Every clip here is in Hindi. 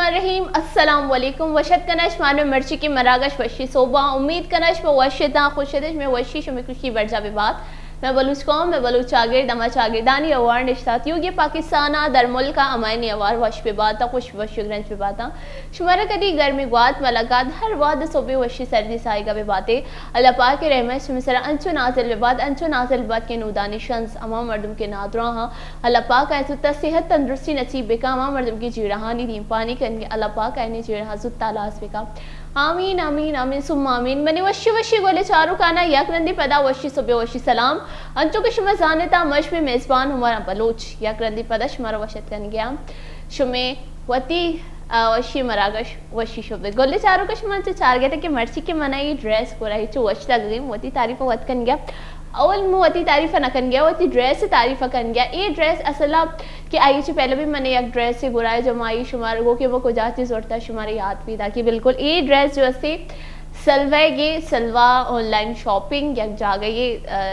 बिस्मिल्लाहिर्रहमानिर्रहीम अस्सलाम वालेकुम वशद कनश मानो मर्ची की मरागश वशी सोबा उम्मीद कनश व वशदा खुशदश में वशी शुमे खुशी बढ़ जावे बात मैं बलूच कौम मैं बलूच चागिर दमा चागिरदानी अवार निश्तात योगी पाकिस्ताना दर मुल्क का अमायनी अवार वश पे बाता खुश वशग्रंज पे बाता शुमारा कदी गर्मी ग्वात मुलाकात हर वाद सोबे वशी सर्दी साइगा पे बातें अल्लाह पाक के रहमत से मिसरा अंचो नाज़िल बात के नूदानी शंस अमा मर्दम के नादरा हां अल्लाह पाक ऐसुता सेहत तंदुरुस्ती नसीब बेका अमा मर्दम की जीराहानी दीन पानी करके अल्लाह पाक आने जीरा हज़ुत तालास बेका आमीन आमीन आमीन सुम्मा आमीन मने वशी वशी गोले चारू काना यक रंदी पदा वशी सुबह वशी सलाम अंचो के शुमे जानता मश में मेजबान हमारा बलोच यक रंदी पदा शुमारा वशत कन गया शुमे वती वशी मरागश वशी शुबे गोले चारू का शुमा से चार गया था कि मर्ची के मनाई ड्रेस को रही चो वश लग गई मोती तारीफ वत कन गया अवल मुवती तारीफ न कन गया वती ड्रेस से तारीफ कन गया ये ड्रेस असला कि आई से पहले भी मैंने एक ड्रेस से गुराए जमाई शुमार गो के वो को जाती जोड़ता शुमारी याद भी था कि बिल्कुल ये ड्रेस जो है सलवा ये सलवा ऑनलाइन शॉपिंग या जागा ये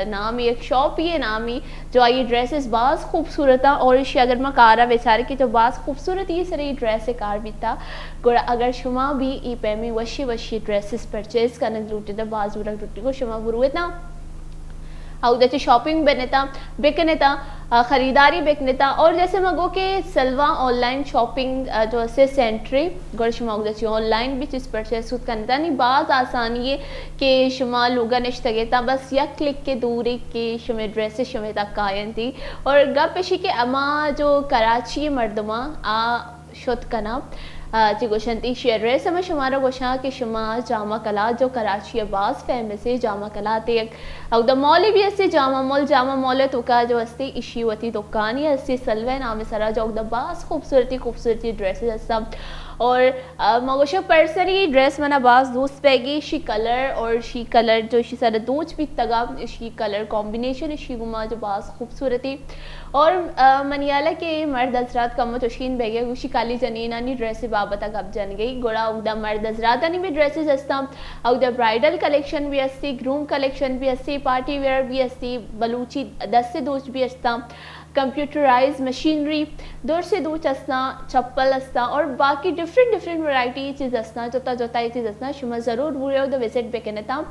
नाम एक शॉप ये नाम ही जो ये ड्रेसेस बास खूबसूरत और इसे अगर मैं कारा बेचारे की तो बास खूबसूरत ये सर ये ड्रेस कार भी था गुड़ा अगर शुमा भी ई पे में वशी वशी ड्रेसेस परचेज करने लूटे तो बाजू रख लूटी को शुमा बुरू इतना उधर शॉपिंग बेनेता बेकनेता ख़रीदारी बेकनेता और जैसे मगो के सलवा ऑनलाइन शॉपिंग जो से सेंट्री गोड़ शुमा उधर ऑनलाइन भी चीज़ परचेस खुद करता नहीं बात आसानी है कि शुमा लोगा निश्तगेता बस या क्लिक के दूरी के शुमे ड्रेसेस शुमे तक कायन थी और गप पेशी के अमा जो कराची मर्दमा आ शुद्ध कना जी गोशंती शेयर रहे समय शुमारा गोशा कि शुमा जामा कला जो कराची अब्बास फेमस है जामा कला ते द मॉल भी अस्ते जामा मॉल तो का जो अस्ते इशी वती दुकान या अस्ते सलवे नाम सरा जो द बास खूबसूरती ड्रेसेस अस्ता और मगोशा पर्सनली ड्रेस मना बास दोस्त पैगी शी कलर जो शी सारा दोच भी तगा शी कलर कॉम्बिनेशन शी गुमा जो बास खूबसूरती और मनियाला के मर्द हजरात कम तोशीन बेगे उशी काली जनीनानी ड्रेस बाबत गप जन गई गोड़ा उदा मर्द हजरात भी ड्रेसेस अस्ता उदा ब्राइडल कलेक्शन भी अस्ती ग्रूम कलेक्शन भी अस्ती पार्टी वेयर भी अस्ती बलूची 10 से दोच भी अस्ता कंप्यूटराइज मशीनरी दूर से दूर असना चप्पल असता और बाकी डिफरेंट वैरायटी चीज़ असना जोता ये चीज़ असना शुमा ज़रूर बुरे द विजिट बेकनता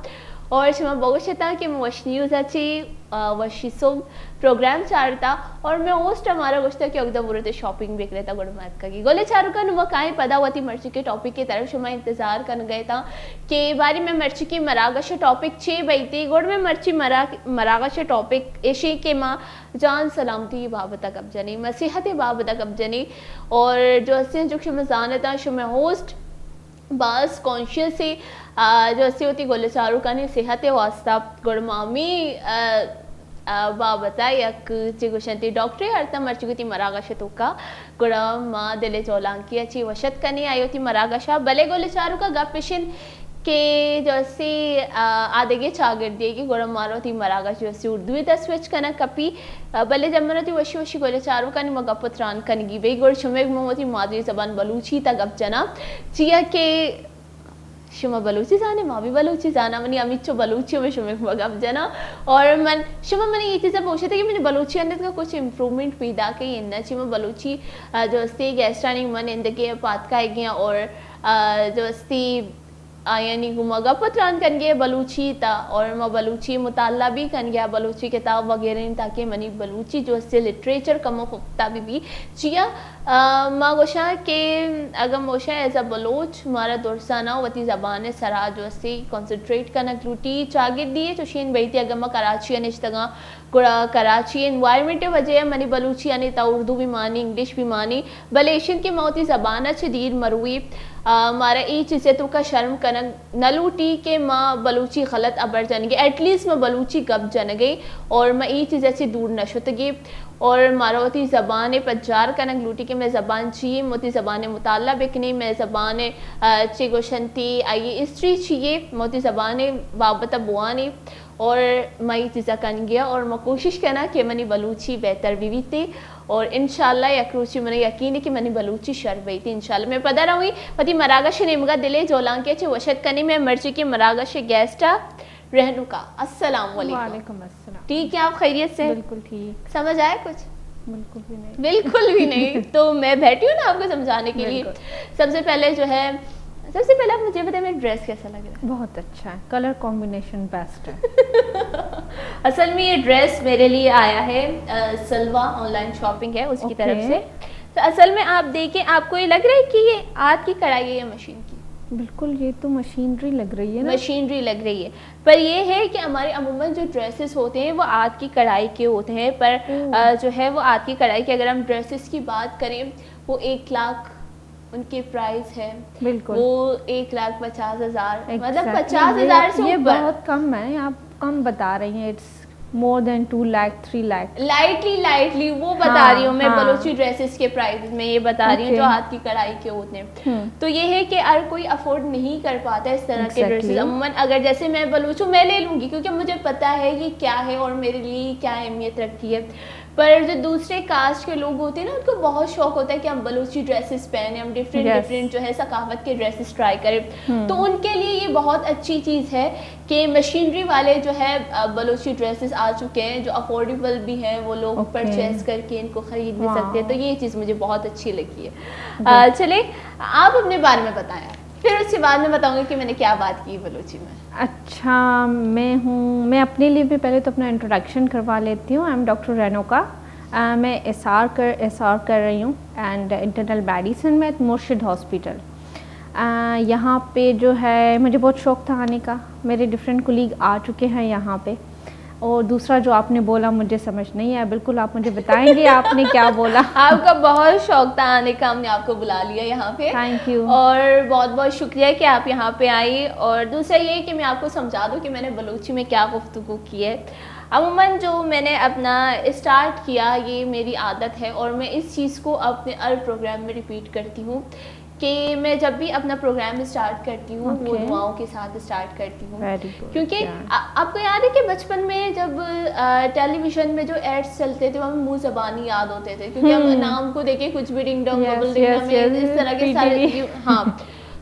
और शुमा बगोशता कि मैं वश न्यूज़ अच्छी वशी सुब प्रोग्राम चारता और मैं होस्ट हमारा गोश्ता कि अगदा बुरे शॉपिंग बेक रहता गुड़ मात का गोले चारू का नुमा काएँ पदा होती मर्ची के टॉपिक की तरफ शुमा इंतजार कर गए था कि बारी में मर्ची की मरागश टॉपिक छे बैती गुड़ में मर्ची मरागश टॉपिक ऐशी के माँ जान सलामती बाबत कब जनी मसीहत बाबत कब जनी और जो अस्सी जो शुमा जानता शुमा होस्ट बास कॉन्शियस है जो अस्सी होती गोले चारू का नहीं सेहत वास्ता गुड़ मामी बाबता यक चिगुशंती डॉक्टर हरता मर्चुगती मरागश तुका गुड़ा माँ दिले चौलांकी अच्छी वशत कनी आई होती मरागशा भले गोले चारू का गप पिशन के जैसे आदेगे चागर दिएगी गुड़ा मारो थी मरागश जैसे उर्दू ता स्विच करना कपी भले जमना थी वशी गोले चारू का नहीं मगा पुत्रान कनगी वे गुड़ शुमे मोती मादरी जबान बलूची ता गप जना चिया के शुमा बलूची जाने माँ भी बलूची जाना मनी अमित बलूची में शुमे मगब जना और मन शुमा मैंने ये चीज़ें पूछा था कि मैंने बलूची अंदर का कुछ इम्प्रूवमेंट पैदा की इन्ना चिमा बलूची जो अस्ती गेस्टानी मन इंद के पात का गया और जो अस्ती यानी गुमगा पत्रान कन गया बलूची था और मैं बलूची मुताला भी कन गया बलूची किताब वगैरह ताकि मनी बलूची जो अस्ते लिटरेचर कम फुकता भी चिया माँ गोशा के अगर मोशा एज अ बलोच हमारा दुरसाना वती ज़बान सरा जो अस्ते कॉन्सेंट्रेट करना लूटी चागिर दिए तो शीन बैठी अगर मैं कराची अनिश्तगा गुड़ा कराची इन्वायरमेंट वजह मनी बलूची यानी ता उर्दू भी मानी इंग्लिश भी मानी भले एशियन की मौती ज़बान अच्छी दीर मरुई हमारा ये चीज़ें तो का शर्म करना न लूटी के माँ बलूची गलत अबर जन गई एटलीस्ट मैं बलूची गप जन गई और मैं ये चीज़ें से दूर न शुतगी और मारा होती ज़बान पजार कनक लूटी के मैं ज़बान चाहिए मोती ज़बान मुताला बिकनी मैं ज़बान चिगोशंती आई स्त्री चाहिए मोती ज़बान बाबत बुआनी और मैं चीज़ा कन गया और मैं कोशिश करना कि मनी बलूची बेहतर भी थी और इंशाल्लाह यकरूची मैंने यकीन है कि मैंने बलूची शर गई थी इंशाल्लाह मैं पता रही पति मरागश नेमगा दिले जोलां के वशत कनी में मर्जी की मरागश गेस्टा रहनुका अस्सलाम वालेकुम। वालेकुम अस्सलाम। ठीक है आप खैरियत से? बिल्कुल ठीक। समझ आया कुछ? बिल्कुल भी नहीं। बिल्कुल भी नहीं। तो मैं बैठी हूँ ना आपको समझाने के लिए। सबसे पहले आप मुझे बताइए मेरा ड्रेस कैसा लग रहा है? बहुत अच्छा है, कलर कॉम्बिनेशन बेस्ट है। असल में ये ड्रेस मेरे लिए आया है, सलवा ऑनलाइन शॉपिंग है उसकी तरफ से। तो असल में आप देखिए, आपको ये लग रहा है कि ये हाथ की कढ़ाई है या मशीन की? बिल्कुल, ये तो मशीनरी लग रही है ना। मशीनरी लग रही है, पर ये है कि हमारे अमूमन जो ड्रेसेस होते हैं वो हाथ की कढ़ाई के होते हैं, पर जो है वो हाथ की कढ़ाई के अगर हम ड्रेसेस की बात करें वो 1 लाख उनके प्राइस है। बिल्कुल, वो 1,50,000 मतलब 50,000 से ये ऊपर। बहुत कम है, आप कम बता रही हैं। It's more than 2 lakh 3 lakh. Lightly वो बता रही हूँ मैं। बलोची ड्रेसेस के प्राइस में ये बता रही हूँ जो हाथ की कढ़ाई के होते हैं। तो ये है कि हर कोई अफोर्ड नहीं कर पाता इस तरह के ड्रेसेस। अमूमन अगर जैसे मैं बलूच हूँ, मैं ले लूंगी क्योंकि मुझे पता है ये क्या है और मेरे लिए क्या अहमियत रखती है। पर जो दूसरे कास्ट के लोग होते हैं ना, उनको बहुत शौक होता है कि हम बलूची ड्रेसेस पहने, हम डिफरेंट जो है सकाफत के ड्रेसेस ट्राई करें। तो उनके लिए ये बहुत अच्छी चीज़ है कि मशीनरी वाले जो है बलूची ड्रेसेस आ चुके हैं जो अफोर्डेबल भी हैं, वो लोग परचेज करके इनको खरीद भी सकते हैं। तो ये चीज़ मुझे बहुत अच्छी लगी है। चले आप अपने बारे में बताएं, फिर उसके बाद में बताऊंगी कि मैंने क्या बात की बलूची में। अच्छा, मैं अपने लिए भी पहले तो अपना इंट्रोडक्शन करवा लेती हूँ। I am doctor Renuka. मैं एसआर कर रही हूँ एंड इंटरनल मेडिसिन में मुर्शिद हॉस्पिटल। यहाँ पे जो है मुझे बहुत शौक़ था आने का। मेरे डिफरेंट कोलीग आ चुके हैं यहाँ पे। और दूसरा जो आपने बोला मुझे समझ नहीं आया, बिल्कुल आप मुझे बताएंगे आपने क्या बोला? आपका बहुत शौक था आने का, हमने आपको बुला लिया यहाँ पे। थैंक यू और बहुत बहुत शुक्रिया कि आप यहाँ पे आई। और दूसरा ये कि मैं आपको समझा दूँ कि मैंने बलूची में क्या गुफ्तगू की है। अमूमन जो मैंने अपना स्टार्ट किया, ये मेरी आदत है और मैं इस चीज़ को अपने हर प्रोग्राम में रिपीट करती हूँ कि मैं जब भी अपना प्रोग्राम स्टार्ट करती हूँ वो दुआओं के साथ स्टार्ट करती हूँ। क्योंकि आपको याद है कि बचपन में जब टेलीविजन में जो एड्स चलते थे वो हमें मुंह ज़बानी याद होते थे, क्योंकि हम नाम को देखे कुछ भी डिंग डोंग बबल डिंग में इस तरह के सारे। हाँ,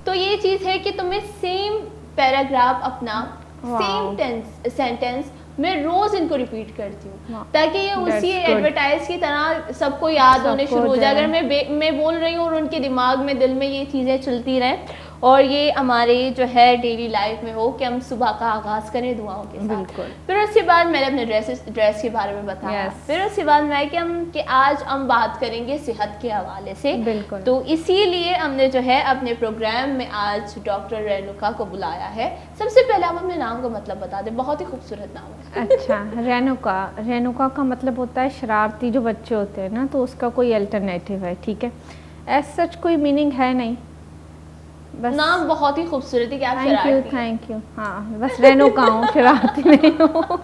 तो ये चीज़ है कि तुम्हें सेम पैराग्राफ अपना सेम सेंटेंस मैं रोज इनको रिपीट करती हूँ ताकि ये उसी एडवर्टाइज की तरह सबको याद होने शुरू हो जाए। अगर मैं बोल रही हूँ और उनके दिमाग में दिल में ये चीज़ें चलती रहें और ये हमारे जो है डेली लाइफ में हो कि हम सुबह का आगाज़ करें दुआओं के साथ। फिर उसके बाद मैंने अपने ड्रेस के बारे में बताया। फिर उसके बाद मैं कि आज हम बात करेंगे सेहत के हवाले से। तो इसीलिए हमने जो है अपने प्रोग्राम में आज डॉक्टर रेणुका को बुलाया है। सबसे पहले आप अपने नाम का मतलब बता दें, बहुत ही खूबसूरत नाम है। अच्छा, रेणुका का मतलब होता है शरारती जो बच्चे होते हैं ना, तो उसका कोई अल्टरनेटिव है, ठीक है। ऐसा सच कोई मीनिंग है नहीं, बस नाम बहुत ही खूबसूरत है कि आप शरारती हैं। Thank you. हाँ, बस रेणुका हूँ, शरारती नहीं हूँ।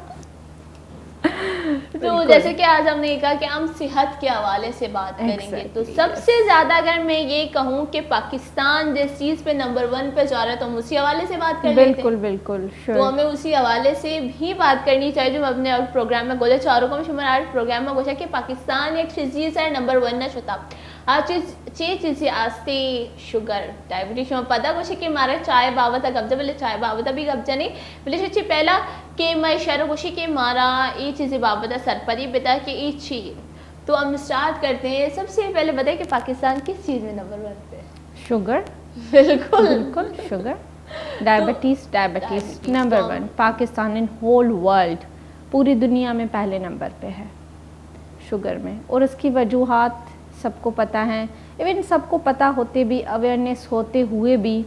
तो जैसे कि आज हमने कहा कि हम सेहत के हवाले से बात करेंगे। तो सबसे ज़्यादा अगर मैं ये कहूँ कि पाकिस्तान जिस चीज़ पे नंबर 1 पे जा रहा है तो हम उसी हवाले से बात कर लेते हैं। बिल्कुल तो हमें उसी हवाले से भी बात करनी चाहिए जो अपने प्रोग्राम में गोले चारों को शुमार प्रोग्राम में गोशा कि पाकिस्तान एक चीज़ है नंबर 1 ना शुता आज चीज़ आस्ते शुगर डायबिटीज में पता कुछ कि मारा चाय बाबत कब्जा बोले चाय बाबत भी कब्जा नहीं बोले अच्छी पहला कि मैं शहरों कुछ कि मारा ये चीज़ें बाबत सरपरी बता कि ये चीज़। तो हम स्टार्ट करते हैं। सबसे पहले बताए कि पाकिस्तान किस चीज़ में नंबर 1 पे? शुगर। बिल्कुल sugar. Diabetes number 1। Pakistan in whole world, पूरी दुनिया में पहले नंबर पे है शुगर में। और उसकी वजूहात सबको पता है। इवन सबको पता होते भी, अवेयरनेस होते हुए भी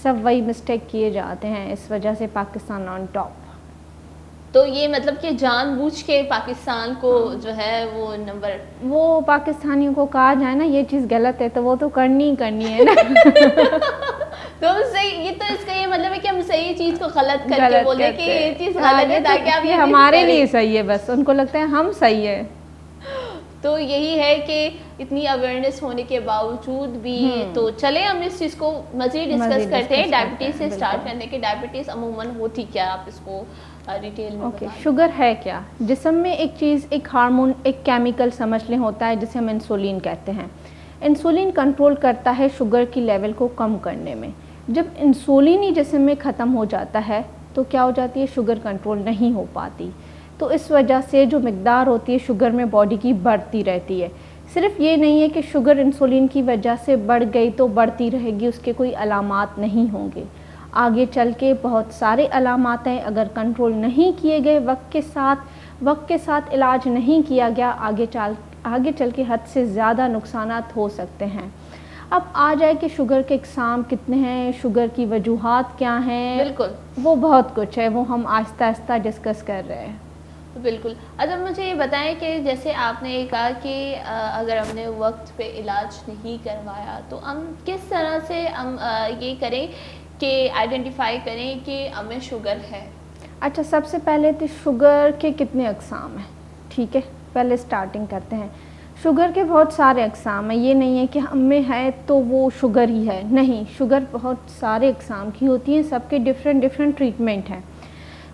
सब वही मिस्टेक किए जाते हैं। इस वजह से पाकिस्तान ऑन टॉप। तो ये मतलब कि जानबूझ के पाकिस्तान को जो है वो पाकिस्तानियों को कहा जाए ना ये चीज़ गलत है तो वो तो करनी ही करनी है ना। तो सही, ये तो इसका ये मतलब है कि हम सही चीज़ को गलत करके बोले कि ये चीज़ गलत है ताकि आप ये हमारे लिए सही है, बस उनको लगता है हम सही है। तो यही है कि इतनी अवेयरनेस होने के बावजूद भी तो चले हम इस चीज़ को मज़ीद डिस्कस करते हैं। डायबिटीज़ से स्टार्ट करने के डायबिटीज़ अमूमन होती क्या, आप इसको डिटेल में ओके। शुगर है क्या? जिस्म में एक चीज़, एक हार्मोन, एक केमिकल समझ लें होता है जिसे हम इंसुलिन कहते हैं। इंसुलिन कंट्रोल करता है शुगर की लेवल को कम करने में। जब इंसुलिन ही जिस्म में ख़त्म हो जाता है तो क्या हो जाती है, शुगर कंट्रोल नहीं हो पाती। तो इस वजह से जो मिकदार होती है शुगर में बॉडी की बढ़ती रहती है। सिर्फ ये नहीं है कि शुगर इंसुलिन की वजह से बढ़ गई तो बढ़ती रहेगी, उसके कोई अलामात नहीं होंगे। आगे चल के बहुत सारे अलामात हैं, अगर कंट्रोल नहीं किए गए वक्त के साथ इलाज नहीं किया गया, आगे चल के हद से ज़्यादा नुकसानात हो सकते हैं। अब आ जाए कि शुगर के इकसाम कितने हैं, शुगर की वजूहात क्या हैं, बिल्कुल वो बहुत कुछ है, वो हम आहिस्ता आहिस्ता डिस्कस कर रहे हैं। बिल्कुल। अच्छा मुझे ये बताएं कि जैसे आपने ये कहा कि अगर हमने वक्त पे इलाज नहीं करवाया तो हम किस तरह से हम ये करें कि आइडेंटिफाई करें कि हमें शुगर है। अच्छा, सबसे पहले तो शुगर के कितने अक़साम हैं, ठीक है, पहले स्टार्टिंग करते हैं। शुगर के बहुत सारे अक़साम हैं, ये नहीं है कि हमें है तो वो शुगर ही है, नहीं, शुगर बहुत सारे अक़साम की होती हैं, सबके डिफरेंट ट्रीटमेंट हैं।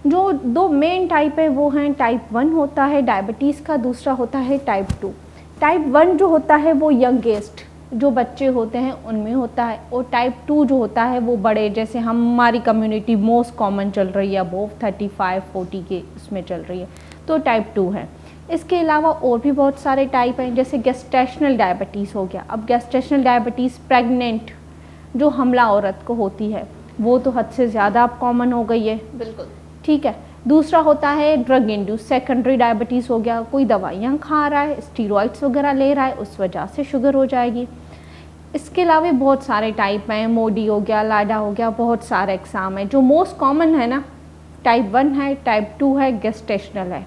जो दो मेन टाइप है वो हैं, टाइप 1 होता है डायबिटीज़ का, दूसरा होता है टाइप 2। टाइप 1 जो होता है वो यंगेस्ट जो बच्चे होते हैं उनमें होता है, और टाइप 2 जो होता है वो बड़े, जैसे हमारी कम्युनिटी मोस्ट कॉमन चल रही है, अबोव 35-40 के उसमें चल रही है, तो टाइप 2 है। इसके अलावा और भी बहुत सारे टाइप हैं, जैसे गेस्टेशनल डायबिटीज़ हो गया। अब गेस्टेशनल डायबिटीज़ प्रेग्नेंट जो हमला औरत को होती है वो तो हद से ज़्यादा अब कॉमन हो गई है, बिल्कुल, ठीक है। दूसरा होता है ड्रग इंड्यूस सेकेंडरी डायबिटीज़ हो गया, कोई दवाइयाँ खा रहा है, स्टीरॉइड्स वगैरह ले रहा है, उस वजह से शुगर हो जाएगी। इसके अलावा बहुत सारे टाइप हैं, मोडी हो गया, लाडा हो गया, बहुत सारे एग्ज़ाम हैं। जो मोस्ट कॉमन है ना, टाइप 1 है, टाइप 2 है, गेस्टेशनल है।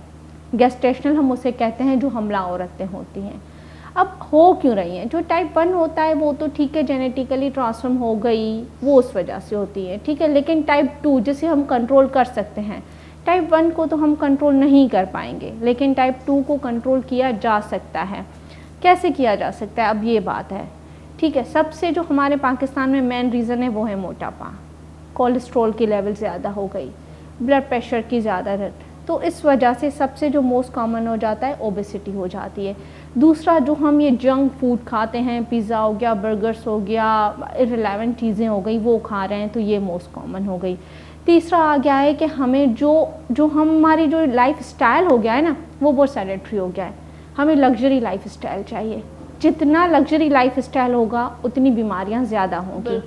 गेस्टेशनल हम उसे कहते हैं जो हमला औरतें होती हैं। अब हो क्यों रही हैं, जो टाइप 1 होता है वो तो ठीक है, जेनेटिकली ट्रांसफॉर्म हो गई, वो उस वजह से होती है, ठीक है। लेकिन टाइप 2 जिसे हम कंट्रोल कर सकते हैं, टाइप 1 को तो हम कंट्रोल नहीं कर पाएंगे, लेकिन टाइप 2 को कंट्रोल किया जा सकता है। कैसे किया जा सकता है, अब ये बात है, ठीक है। सबसे जो हमारे पाकिस्तान में मेन रीज़न है वो है मोटापा, कोलेस्ट्रॉल की लेवल ज़्यादा हो गई, ब्लड प्रेशर की ज़्यादा, तो इस वजह से सबसे जो मोस्ट कॉमन हो जाता है ओबेसिटी हो जाती है। दूसरा जो हम ये जंक फूड खाते हैं, पिज़्ज़ा हो गया, बर्गर्स हो गया, इररिलेवेंट चीज़ें हो गई, वो खा रहे हैं, तो ये मोस्ट कॉमन हो गई। तीसरा आ गया है कि हमें जो हमारी जो लाइफ स्टाइल हो गया है ना, वो बहुत सेडेंटरी हो गया है। हमें लग्जरी लाइफ स्टाइल चाहिए, जितना लग्जरी लाइफ स्टाइल होगा उतनी बीमारियां ज़्यादा होंगी,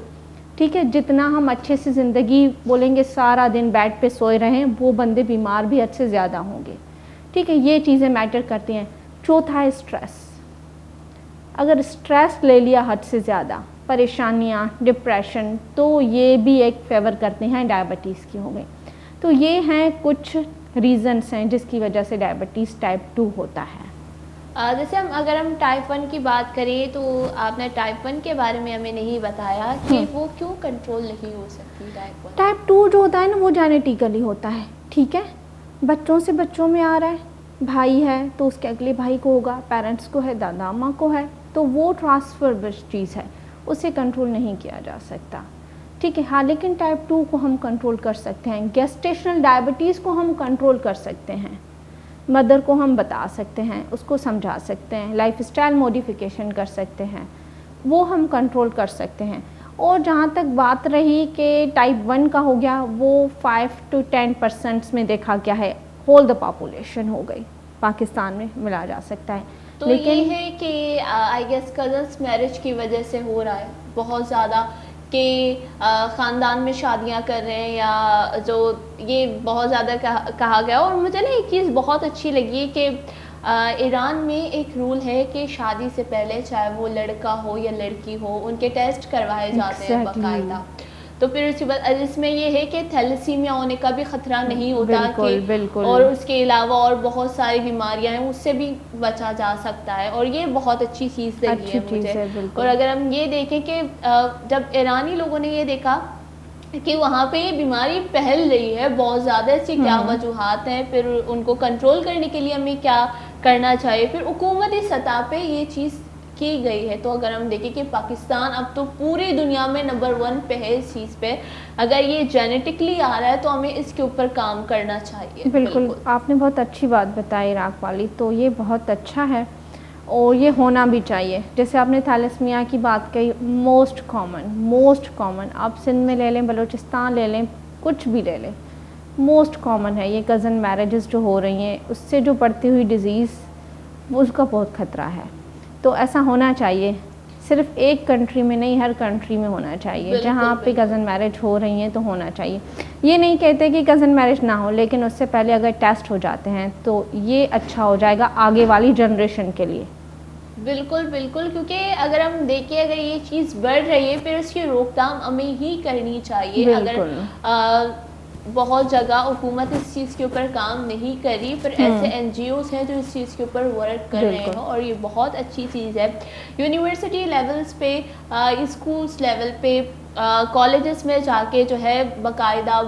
ठीक है। जितना हम अच्छे से ज़िंदगी बोलेंगे, सारा दिन बेड पे सोए रहें, वो बंदे बीमार भी अच्छे ज़्यादा होंगे, ठीक है। ये चीज़ें मैटर करती हैं। चौथा है स्ट्रेस। अगर स्ट्रेस ले लिया हद से ज़्यादा, परेशानियाँ, डिप्रेशन, तो ये भी एक फेवर करते हैं डायबिटीज़ की हो गई। तो ये हैं कुछ रीज़न्स हैं जिसकी वजह से डायबिटीज़ टाइप 2 होता है। जैसे अगर हम टाइप 1 की बात करें तो आपने टाइप 1 के बारे में हमें नहीं बताया कि वो क्यों कंट्रोल नहीं हो सकती। टाइप 2 जो होता है ना वो जेनेटिकली होता है, ठीक है। बच्चों से बच्चों में आ रहा है, भाई है तो उसके अगले भाई को होगा, पेरेंट्स को है, दादा अम्मा को है, तो वो ट्रांसफर चीज़ है, उसे कंट्रोल नहीं किया जा सकता, ठीक है। हाँ, लेकिन टाइप 2 को हम कंट्रोल कर सकते हैं। गेस्टेशनल डायबिटीज़ को हम कंट्रोल कर सकते हैं, मदर को हम बता सकते हैं, उसको समझा सकते हैं, लाइफस्टाइल मॉडिफिकेशन कर सकते हैं, वो हम कंट्रोल कर सकते हैं। और जहाँ तक बात रही कि टाइप 1 का हो गया, वो 5 to 10% में देखा गया है, होल द पॉपुलेशन हो गई पाकिस्तान में मिला जा सकता है। तो लेकिन ये है कि आई गेस कजन्स मैरिज की वजह से हो रहा है बहुत ज़्यादा कि ख़ानदान में शादियां कर रहे हैं, या जो ये बहुत ज़्यादा कहा गया। और मुझे ना एक चीज़ बहुत अच्छी लगी कि ईरान में एक रूल है कि शादी से पहले चाहे वो लड़का हो या लड़की हो, उनके टेस्ट करवाए जाते हैं बाकायदा। तो फिर उसके बाद इसमें ये है कि थैलेसीमिया होने का भी ख़तरा नहीं होता, बिल्कुल। और उसके अलावा और बहुत सारी बीमारियां हैं, उससे भी बचा जा सकता है, और ये बहुत अच्छी चीज़ लगी है मुझे। और अगर हम ये देखें कि जब ईरानी लोगों ने ये देखा कि वहाँ पे ये बीमारी फैल रही है बहुत ज़्यादा, इसकी क्या वजूहात हैं, फिर उनको कंट्रोल करने के लिए हमें क्या करना चाहिए, फिर हुकूमती सतह पे ये चीज़ की गई है। तो अगर हम देखें कि पाकिस्तान अब तो पूरी दुनिया में नंबर 1 पे है इस चीज़ पे, अगर ये जेनेटिकली आ रहा है तो हमें इसके ऊपर काम करना चाहिए। बिल्कुल, आपने बहुत अच्छी बात बताई इराक वाली, तो ये बहुत अच्छा है और ये होना भी चाहिए। जैसे आपने थैलेसीमिया की बात कही, मोस्ट कॉमन, आप सिंध में ले लें, बलूचिस्तान ले लें, कुछ भी ले लें, मोस्ट कॉमन है ये कज़न मैरिजेस जो हो रही हैं, उससे जो बढ़ती हुई डिज़ीज़ वो उसका बहुत ख़तरा है। तो ऐसा होना चाहिए, सिर्फ एक कंट्री में नहीं, हर कंट्री में होना चाहिए। जहाँ पे कज़न मैरिज हो रही हैं तो होना चाहिए। ये नहीं कहते कि कज़न मैरिज ना हो, लेकिन उससे पहले अगर टेस्ट हो जाते हैं तो ये अच्छा हो जाएगा आगे वाली जनरेशन के लिए। बिल्कुल बिल्कुल, क्योंकि अगर हम देखें अगर ये चीज़ बढ़ रही है फिर उसकी रोकथाम हमें ही करनी चाहिए। अगर बहुत जगह हुकूमत इस चीज़ के ऊपर काम नहीं कर रही, पर ऐसे NGOs हैं जो इस चीज़ के ऊपर वर्क कर रहे हैं और ये बहुत अच्छी चीज़ है। यूनिवर्सिटी लेवल्स पे, स्कूल्स लेवल पे, कॉलेजेस में जाके जो है बाकायदा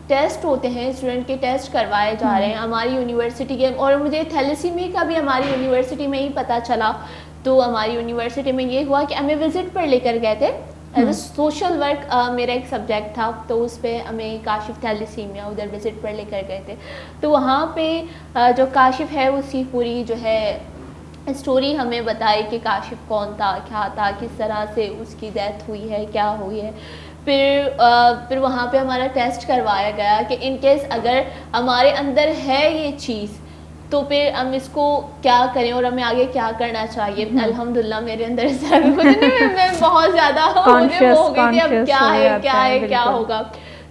टेस्ट होते हैं, स्टूडेंट के टेस्ट करवाए जा रहे हैं हमारी यूनिवर्सिटी के। और मुझे थैलेसीमिया का भी हमारी यूनिवर्सिटी में ही पता चला। तो हमारी यूनिवर्सिटी में ये हुआ कि हमें विज़िट पर लेकर गए थे एज ए सोशल वर्क, मेरा एक सब्जेक्ट था, तो उस पर हमें काशिफ थैलेसीमिया उधर विज़िट पर लेकर गए थे। तो वहाँ पे जो काशिफ है उसकी पूरी जो है स्टोरी हमें बताई कि काशिफ कौन था, क्या था, किस तरह से उसकी डेथ हुई है, क्या हुई है। फिर वहाँ पे हमारा टेस्ट करवाया गया कि इन केस अगर हमारे अंदर है ये चीज़ तो फिर हम इसको क्या करें और हमें आगे क्या करना चाहिए। अल्हम्दुलिल्लाह मेरे अंदर इस तरह कुछ नहीं, मैं बहुत ज़्यादा मुझे वो हो गई थी अब क्या है क्या होगा।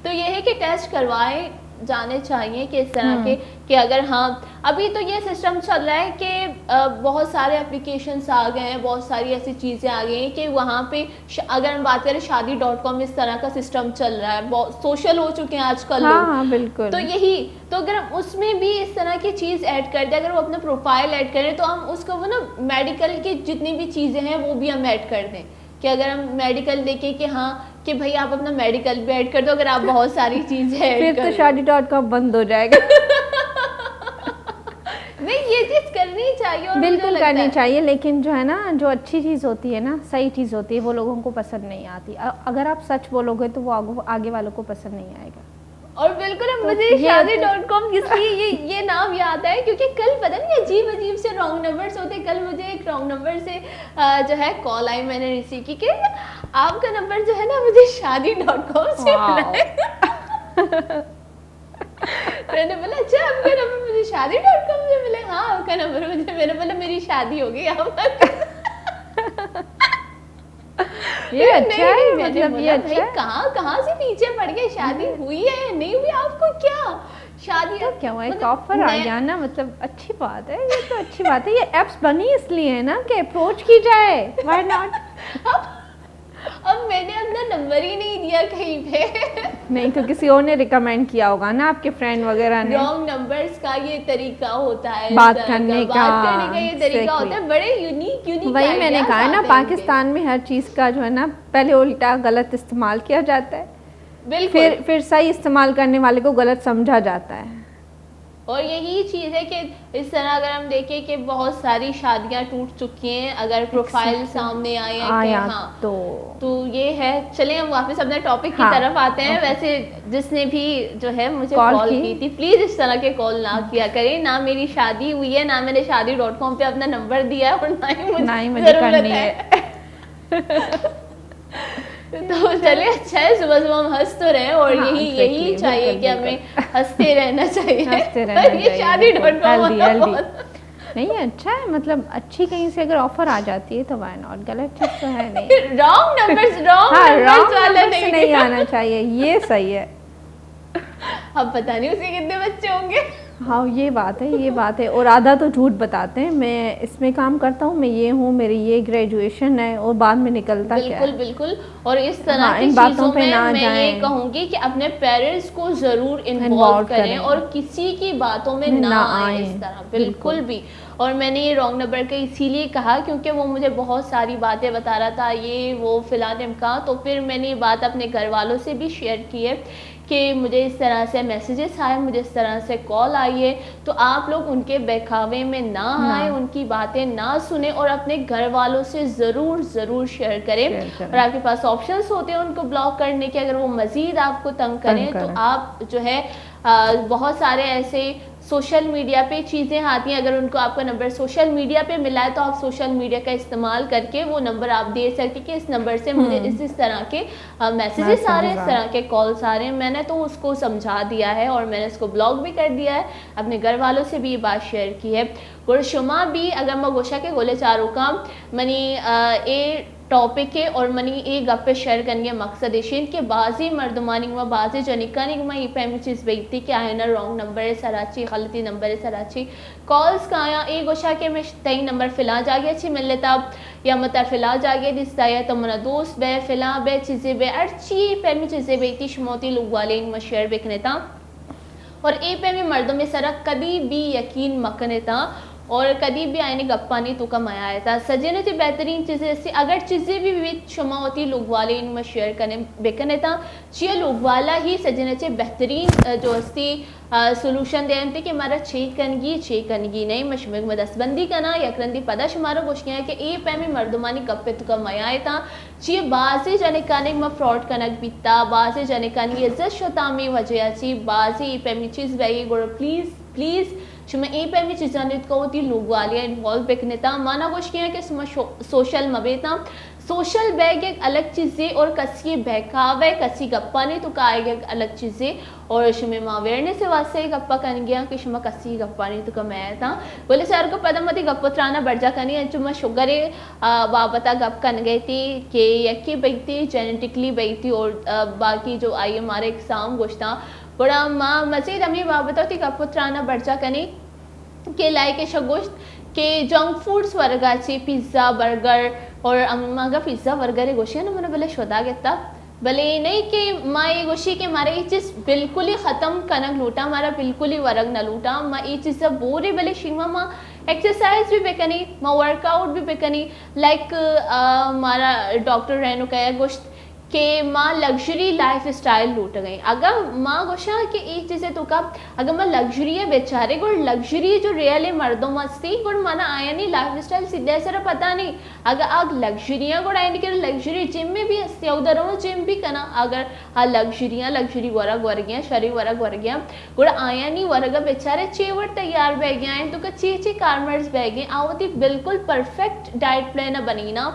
तो ये है कि टेस्ट करवाए जाने चाहिए कि इस तरह के कि अगर हाँ अभी तो ये सिस्टम चल रहा है कि बहुत सारे एप्लीकेशंस आ गए हैं, बहुत सारी ऐसी चीज़ें आ गई हैं कि वहाँ पे अगर हम बात करें शादी.com, इस तरह का सिस्टम चल रहा है, बहुत सोशल हो चुके हैं आजकल लोग। हाँ, बिल्कुल। तो यही तो अगर हम उसमें भी इस तरह की चीज़ ऐड कर दें, अगर वो अपना प्रोफाइल ऐड करें तो हम उसको वो ना मेडिकल की जितनी भी चीज़ें हैं वो भी हम ऐड कर दें कि अगर हम मेडिकल देखें कि हाँ कि भाई आप अपना मेडिकल भी ऐड कर दो, अगर आप बहुत सारी चीज़ें ऐड फिर तो शादी.com बंद हो जाएगा। नहीं, ये चीज़ करनी चाहिए और बिल्कुल करनी चाहिए, लेकिन जो है ना, जो अच्छी चीज़ होती है ना, सही चीज़ होती है, वो लोगों को पसंद नहीं आती। अगर आप सच बोलोगे तो वो आगे वालों को पसंद नहीं आएगा। और बिल्कुल अब मुझे शादी.com इसलिए ये नाम याद है क्योंकि कल पता नहीं अजीब से रॉन्ग नंबर्स होते। कल मुझे एक रॉन्ग नंबर से जो है कॉल आई, मैंने रिसीव की कि आपका नंबर जो है ना मुझे शादी.com से मिला है। मैंने बोला अच्छा आपका नंबर मुझे शादी.com से मिला? हाँ आपका नंबर मुझे, मैंने बोला मेरी शादी हो गई आप। ये अच्छा है, मतलब ये अच्छा है। कहाँ से पीछे पड़ गए, शादी हुई है या नहीं हुई, आपको क्या शादी तो क्या हुआ, एक ऑफर आ गया ना, मतलब अच्छी बात है, ये तो अच्छी बात है। ये एप्स बनी इसलिए है ना कि अप्रोच की जाए, व्हाई नॉट। अब मैंने अपना नंबर ही नहीं दिया कहीं पे। नहीं तो किसी और ने रिकमेंड किया होगा ना, आपके फ्रेंड वगैरह ने। रॉन्ग नंबर्स का ये तरीका होता है, बात करने का ये तरीका होता है, बड़े यूनिक वही मैंने कहा है ना, पाकिस्तान में हर चीज़ का जो है ना पहले उल्टा गलत इस्तेमाल किया जाता है, बिल्कुल फिर सही इस्तेमाल करने वाले को गलत समझा जाता है। और यही चीज़ है कि इस तरह अगर हम देखें कि बहुत सारी शादियां टूट चुकी हैं, अगर प्रोफाइल सामने आए हाँ तो ये है। चलें हम वापस अपने टॉपिक की तरफ आते हैं। वैसे जिसने भी जो है मुझे कॉल की थी, प्लीज़ इस तरह के कॉल ना किया करें। ना मेरी शादी हुई है, ना मैंने शादी.com पे अपना नंबर दिया है, और ना ही मुझे करनी है। तो चले अच्छा है, सुबह सुबह हम हंस तो रहे और यही चाहिए कि हमें हंसते रहना चाहिए। ये शादी.com नहीं अच्छा है, मतलब अच्छी कहीं से अगर ऑफर आ जाती है तो व्हाई नॉट, गलत चीज तो है नहीं। रॉन्ग नंबर्स नहीं आना चाहिए, ये सही है। अब पता नहीं उसे कितने बच्चे होंगे। हाँ ये बात है। और आधा तो झूठ बताते हैं, मैं इसमें काम करता हूँ, मैं ये हूँ, मेरी ये ग्रेजुएशन है, और बाद में निकलता क्या है। बिल्कुल। और इस तरह की चीज़ों में मैं ये कहूँगी कि अपने पेरेंट्स को ज़रूर इन्वॉल्व करें और किसी की बातों में ना आए इस तरह, बिल्कुल भी। और मैंने ये रॉन्ग नंबर का इसीलिए कहा क्योंकि वो मुझे बहुत सारी बातें बता रहा था, ये वो फिलहाल का। तो फिर मैंने ये बात अपने घर वालों से भी शेयर की है कि मुझे इस तरह से मैसेजेस आए, मुझे इस तरह से कॉल आई है, तो आप लोग उनके बहकावे में ना आए, उनकी बातें ना सुने और अपने घर वालों से ज़रूर शेयर करें। और आपके पास ऑप्शंस होते हैं उनको ब्लॉक करने के, अगर वो मज़ीद आपको तंग करें तो आप जो है बहुत सारे ऐसे सोशल मीडिया पे चीज़ें आती हैं, अगर उनको आपका नंबर सोशल मीडिया पे मिला है तो आप सोशल मीडिया का इस्तेमाल करके वो नंबर आप दे सकते कि इस नंबर से मुझे इस तरह के मैसेजेस आ रहे हैं, इस तरह के कॉल्स आ रहे हैं। मैंने तो उसको समझा दिया है और मैंने उसको ब्लॉक भी कर दिया है, अपने घर वालों से भी ये बात शेयर की है। और शुमा भी अगर मैं गोशा के गोले चारों काम मनी ए टॉपिक है और मनी ए गप्पे शेयर करने मकसद है कि बाजी मर्दमानी में बाजी जनिकानी में ये पहली चीज़ बेचती कि आए ना रॉन्ग नंबर है सराची गलती नंबर है सराची कॉल्स का आया ए गोशा के में तई नंबर फिला जागे अच्छी मिल लेता या मतलब फिला जागे दिसता है तो मना दोस्त बे फिला बे चीज़ें बे अच्छी पहली चीज़ें बेचती शुमोती लोग वाले में शेयर बेचने था और ए पे में मर्दों में सरा कभी भी यकीन मकने था और कभी भी आने गप्पा नहीं तो कमाया आया था सजने थी बेहतरीन चीज़ें ऐसी अगर चीज़ें भी शुमा होती लोग वाले इनमें शेयर करने बेकने था चे लोग वाला ही सजने चे बेहतरीन जो अस्ती सोल्यूशन दें थे कि हमारा छे कनगी नहीं मशमक में दसबंदी करना यकरंदी पदा शुमारा गोशियाँ कि ए पे में मर्दमानी गप्पे तो कमाया आया था चे बाजी जने काने में फ्रॉड कनक बीता बाजी जने कानी इज्जत शता में वजह ची बाजी पे में चीज़ बैगी गोड़ प्लीज़ शुमा ए पे में चीज़ां को होती लोग वाले इन्वॉल्व बेकने था माना कुछ किया कि सोशल मबेता सोशल बैग एक अलग चीज़ें और कसी बहकावे कसी गप्पा नहीं तो का एक अलग चीज़ें और शुमे अवेयरनेस से वास्ते गप्पा कर गया कि शुमा कसी गप्पा नहीं तो कमाया था बोले सर को पता मती गप्पत्राना बढ़जा करनी चुमा शुगर बाबता गप कन गई थी कि यकी बैठी जेनेटिकली बैठी और बाकी जो आई हमारे एग्जाम गोश्ता बड़ा माँ मजीद अमी बाबत होती कपुत्राना बढ़चा कनी के लाइक शगोश्त के जंक फूड्स वर्गाची पिज़्ज़ा बर्गर और अम्मा पिज़्ज़ा बर्गर गोशी ना मैंने बोले शोधा घेता भले नहीं कि माँ ये गोशी के मारे ये चीज़ बिल्कुल ही ख़त्म कनक लूटा हमारा बिल्कुल ही वर्ग न लूटा माँ ये चीज़ बोरे भले शीमा माँ एक्सरसाइज भी बेकनी माँ वर्कआउट भी बेकनी लाइक हमारा डॉक्टर रहनो कया गोश्त कि माँ लग्जरी लाइफ स्टाइल लूट गई अगर माँ गोशा कि एक चीज़ें तो का अगर माँ लग्जरी है बेचारे गुड़ लग्जरी जो रियल मर्दों मस्ती गुड़ माना आया नहीं लाइफ स्टाइल सीधे सर पता नहीं अगर आग लग्जरियाँ गुड़ आए कि लग्जरी जिम में भी हंसते उधर जिम भी करना अगर हाँ लग्जरी वर्ग वर्गियाँ शरीर वर्ग वर्गियाँ गुड़ आया नहीं वर्ग बेचारे चेवर तैयार बह गया है तो चे कार्मर्स बह गए आवती बिल्कुल परफेक्ट डाइट प्लान बनी ना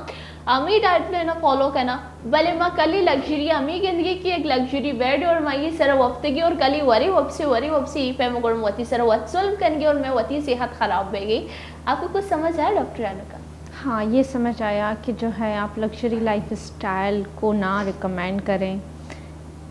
अमी डाइट प्लान फॉलो करना भले माँ कल ही लग्जरी अमी जिंदगी की एक लग्जरी बेड और माँ ये सर वफ्ते की और कल ही वरी वपसे ही पे मुगड़ वती सर वत्सुल करेंगे और मैं वती सेहत ख़राब बह गई आपको कुछ समझ आया डॉक्टर रानू का? हाँ ये समझ आया कि जो है आप लग्जरी लाइफ स्टाइल को ना रिकमेंड करें।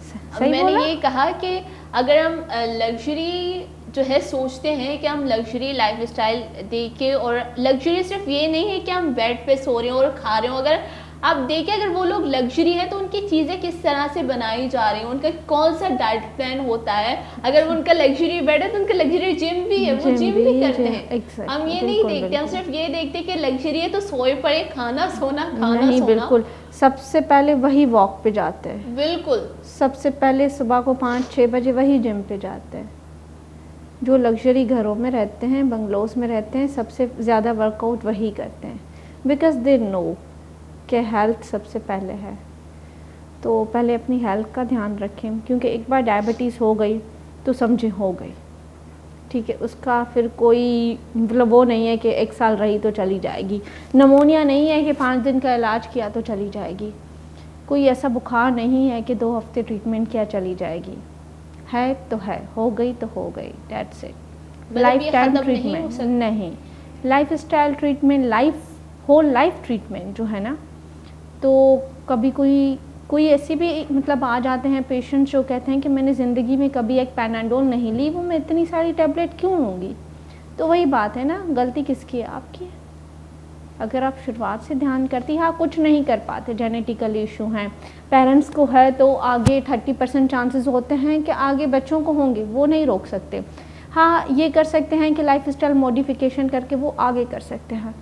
सही मैंने बोला? ये कहा कि अगर हम लग्जरी जो है सोचते हैं कि हम लग्जरी लाइफ स्टाइल देखें और लग्जरी सिर्फ ये नहीं है कि हम बेड पे सो रहे हो और खा रहे हो अगर आप देखें अगर वो लोग लग्जरी है तो उनकी चीज़ें किस तरह से बनाई जा रही हैं उनका कौन सा डाइट प्लान होता है अगर उनका लग्जरी बेड है तो उनका लग्जरी जिम भी है वो जिम भी करते हैं हम ये नहीं देखते हम सिर्फ ये देखते कि लग्जरी है तो सोए पड़े खाना सोना नहीं बिल्कुल सबसे पहले वही वॉक पे जाते हैं बिल्कुल सबसे पहले सुबह को 5-6 बजे वही जिम पे जाते हैं जो लग्जरी घरों में रहते हैं बंगलोज में रहते हैं सबसे ज़्यादा वर्कआउट वही करते हैं बिकॉज दे नो कि हेल्थ सबसे पहले है तो पहले अपनी हेल्थ का ध्यान रखें क्योंकि एक बार डायबिटीज़ हो गई तो समझे हो गई ठीक है उसका फिर कोई मतलब वो नहीं है कि 1 साल रही तो चली जाएगी नमोनिया नहीं है कि 5 दिन का इलाज किया तो चली जाएगी कोई ऐसा बुखार नहीं है कि 2 हफ्ते ट्रीटमेंट किया चली जाएगी है तो है हो गई तो हो गई that's it life time treatment नहीं life style treatment whole life treatment जो है ना तो कभी कोई ऐसी भी मतलब आ जाते हैं पेशेंट जो कहते हैं कि मैंने ज़िंदगी में कभी एक पैनाडोल नहीं ली वो मैं इतनी सारी टैबलेट क्यों लूँगी तो वही बात है ना गलती किसकी है आपकी है अगर आप शुरुआत से ध्यान करती हाँ कुछ नहीं कर पाते जेनेटिकल इशू हैं पेरेंट्स को है तो आगे 30% चांसेस होते हैं कि आगे बच्चों को होंगे वो नहीं रोक सकते हाँ ये कर सकते हैं कि लाइफ स्टाइल मॉडिफिकेशन करके वो आगे कर सकते हैं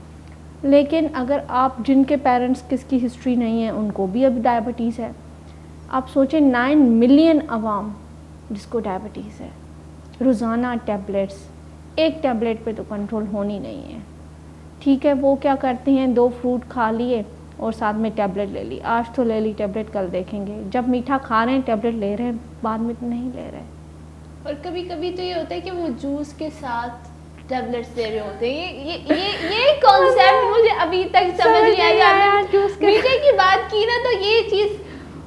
लेकिन अगर आप जिनके पेरेंट्स किसकी हिस्ट्री नहीं है उनको भी अभी डायबिटीज़ है आप सोचें 9 मिलियन अवाम जिसको डायबिटीज़ है रोज़ाना टैबलेट्स एक टैबलेट पे तो कंट्रोल होनी नहीं है ठीक है वो क्या करती हैं 2 फ्रूट खा लिए और साथ में टैबलेट ले ली आज तो ले ली टैबलेट कल देखेंगे जब मीठा खा रहे हैं टैबलेट ले रहे हैं बाद में तो नहीं ले रहे और कभी कभी तो ये होता है कि वो जूस के साथ टैबलेट्स दे रहे होते हैं। ये कॉन्सेप्ट मुझे अभी तक समझ नहीं आया। मीठे की बात की ना तो ये चीज,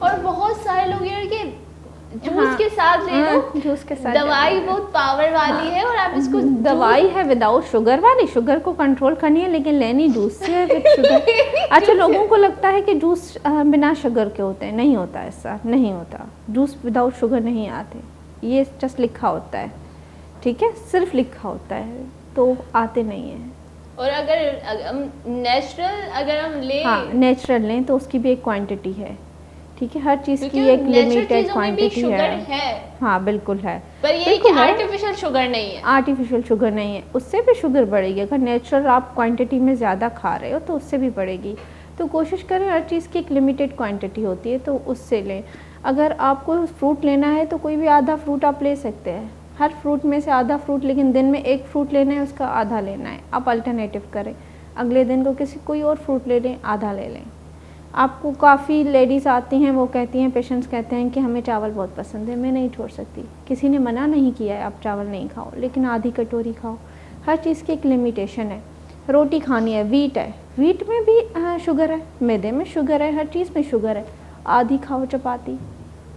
और बहुत सारे लोग ये कि जूस के साथ ले लो, जूस के साथ दवाई बहुत पावर वाली है और आप इसको दवाई है विदाउट शुगर वाली, शुगर को कंट्रोल करनी है लेकिन लेनी जूस से विद शुगर। अच्छा, लोगों को लगता है कि जूस बिना शुगर के होते हैं, नहीं होता, ऐसा नहीं होता। जूस विदाउट शुगर नहीं आते, ये जस्ट लिखा होता है, ठीक है, सिर्फ लिखा होता है, तो आते नहीं है। और अगर हम नेचुरल अगर हम लें, हाँ नेचुरल लें तो उसकी भी एक क्वांटिटी है, ठीक है, हर चीज़ की एक लिमिटेड क्वांटिटी है। हाँ बिल्कुल है, पर ये कि आर्टिफिशियल शुगर नहीं है, आर्टिफिशियल शुगर नहीं है, उससे भी शुगर बढ़ेगी। अगर नेचुरल आप क्वांटिटी में ज़्यादा खा रहे हो तो उससे भी बढ़ेगी। तो कोशिश करें, हर चीज़ की एक लिमिटेड क्वांटिटी होती है तो उससे लें। अगर आपको फ्रूट लेना है तो कोई भी आधा फ्रूट आप ले सकते हैं, हर फ्रूट में से आधा फ्रूट, लेकिन दिन में एक फ्रूट लेना है उसका आधा लेना है। आप अल्टरनेटिव करें, अगले दिन को कोई और फ्रूट ले लें, आधा ले लें। आपको काफ़ी लेडीज़ आती हैं, वो कहती हैं, पेशेंट्स कहते हैं कि हमें चावल बहुत पसंद है, मैं नहीं छोड़ सकती। किसी ने मना नहीं किया है आप चावल नहीं खाओ, लेकिन आधी कटोरी खाओ। हर चीज़ की एक लिमिटेशन है। रोटी खानी है, वीट है, वीट में भी शुगर है, मैदे में शुगर है, हर चीज़ में शुगर है। आधी खाओ चपाती,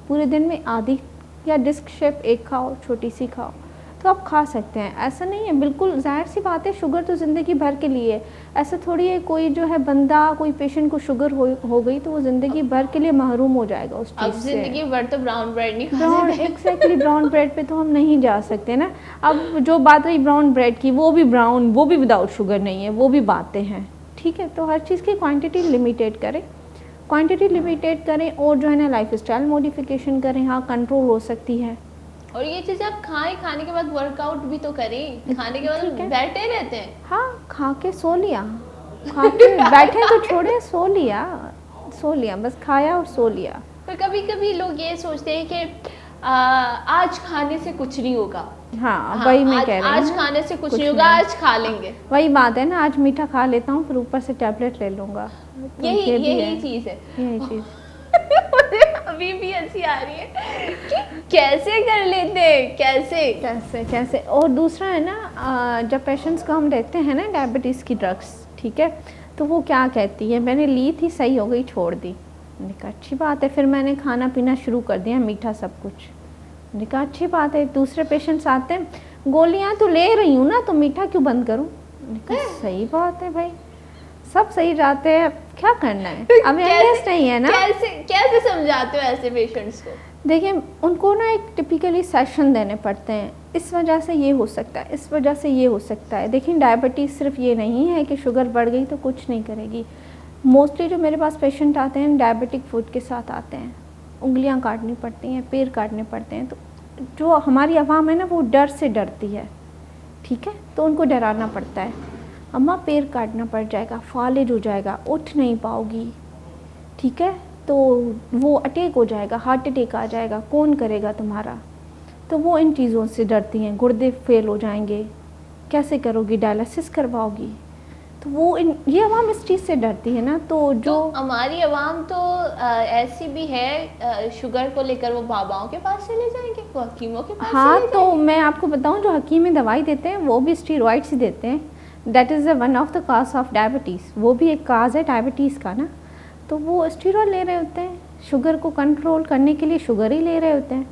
पूरे दिन में आधी, या डिस्क शेप एक खाओ, छोटी सी खाओ, तो आप खा सकते हैं। ऐसा नहीं है, बिल्कुल जाहिर सी बात है, शुगर तो ज़िंदगी भर के लिए है। ऐसा थोड़ी है कोई जो है बंदा, कोई पेशेंट को शुगर हो गई तो वो ज़िंदगी भर के लिए महरूम हो जाएगा उस चीज़ से। ज़िंदगी भर तो ब्राउन ब्रेड नहीं खा सकते। एक्जैक्टली, ब्राउन ब्रेड पे तो हम नहीं जा सकते ना। अब जो बात रही ब्राउन ब्रेड की, वो भी ब्राउन, वो भी विदाउट शुगर नहीं है, वो भी बातें हैं, ठीक है। तो हर चीज़ की क्वान्टिटी लिमिटेड करें, क्वांटिटी लिमिटेड करें, और जो है ना लाइफस्टाइल मॉडिफिकेशन करें। हाँ कंट्रोल हो सकती है। और ये चीज़ आप खाने के बाद वर्कआउट भी तो करें, खाने के बाद बैठे रहते हैं। हाँ, खा के सो लिया, खा के बैठे तो छोड़े, सो लिया, बस खाया और सो लिया। पर कभी कभी लोग ये सोचते हैं कि आज खाने से कुछ नहीं होगा। हाँ वही मैं कह रही हूँ, आज खाने से कुछ नहीं होगा, आज खा लेंगे। वही बात है ना, आज मीठा खा लेता हूँ फिर ऊपर से टैबलेट ले लूँगा। यही चीज़ है, यही चीज़। मुझे अभी भी हंसी आ रही है कि कैसे कर लेते हैं, कैसे। और दूसरा है ना, जब पेशेंट्स को हम देते हैं ना डायबिटीज़ की ड्रग्स, ठीक है, तो वो क्या कहती है, मैंने ली थी, सही हो गई, छोड़ दी। मैंने कहा अच्छी बात है, फिर मैंने खाना पीना शुरू कर दिया, मीठा सब कुछ। मैंने कहा अच्छी बात है। दूसरे पेशेंट्स आते हैं, गोलियाँ तो ले रही हूँ ना, तो मीठा क्यों बंद करूँ? मैंने कहा सही बात है भाई, सब सही जाते हैं, क्या करना है, अवेयरनेस नहीं है ना। कैसे समझाते हो ऐसे पेशेंट्स को? देखिए, उनको ना एक टिपिकली सेशन देने पड़ते हैं, इस वजह से ये हो सकता है, इस वजह से ये हो सकता है। देखिए, डायबिटीज़ सिर्फ ये नहीं है कि शुगर बढ़ गई तो कुछ नहीं करेगी। मोस्टली जो मेरे पास पेशेंट आते हैं डायबिटिक फूड के साथ आते हैं, उंगलियां काटनी पड़ती हैं, पैर काटने पड़ते हैं। तो जो हमारी आवाम है ना, वो डर से डरती है, ठीक है, तो उनको डराना पड़ता है, अम्मा पैर काटना पड़ जाएगा, फालिज हो जाएगा, उठ नहीं पाओगी, ठीक है, तो वो अटैक हो जाएगा, हार्ट अटैक आ जाएगा, कौन करेगा तुम्हारा। तो वो इन चीज़ों से डरती हैं, गुर्दे फेल हो जाएंगे, कैसे करोगी, डायलिसिस करवाओगी। तो वो ये आवाम इस चीज़ से डरती है ना। तो जो हमारी आवाम तो ऐसी भी है, शुगर को लेकर वो बाबाओं के पास चले जाएंगे, वो हकीमों के पास हाँ, चले तो मैं आपको बताऊं, जो हकीम दवाई देते हैं वो भी स्टीरॉइड्स ही देते हैं। That is one of the cause of diabetes, वो भी एक काज है डायबिटीज़ का ना। तो वो स्टीरॉइड ले रहे होते हैं, शुगर को कंट्रोल करने के लिए शुगर ही ले रहे होते हैं,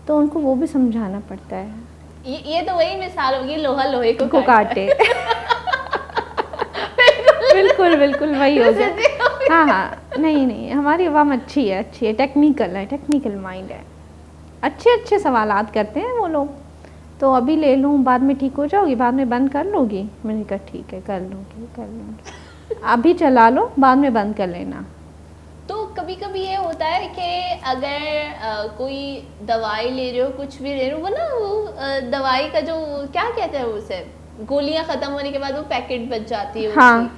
तो उनको वो भी समझाना पड़ता है। ये तो वही मिसाल होगी, लोहा लोहे को काटे। बिल्कुल वही हो गया। हाँ, नहीं, हमारी आवाम अच्छी है, टेक्निकल माइंड है, अच्छे सवालात करते हैं वो लोग। तो अभी ले लूँ, बाद में ठीक हो जाओगी, बाद में बंद कर लोगी। मैंने कहा ठीक है, कर लूँगी, अभी चला लो, बाद में बंद कर लेना। तो कभी कभी ये होता है कि अगर कोई दवाई ले रहे हो, कुछ भी ले रहे हो, वो ना वो दवाई का जो क्या कहते हैं उसे, गोलियां खत्म होने के बाद वो पैकेट बच जाती है,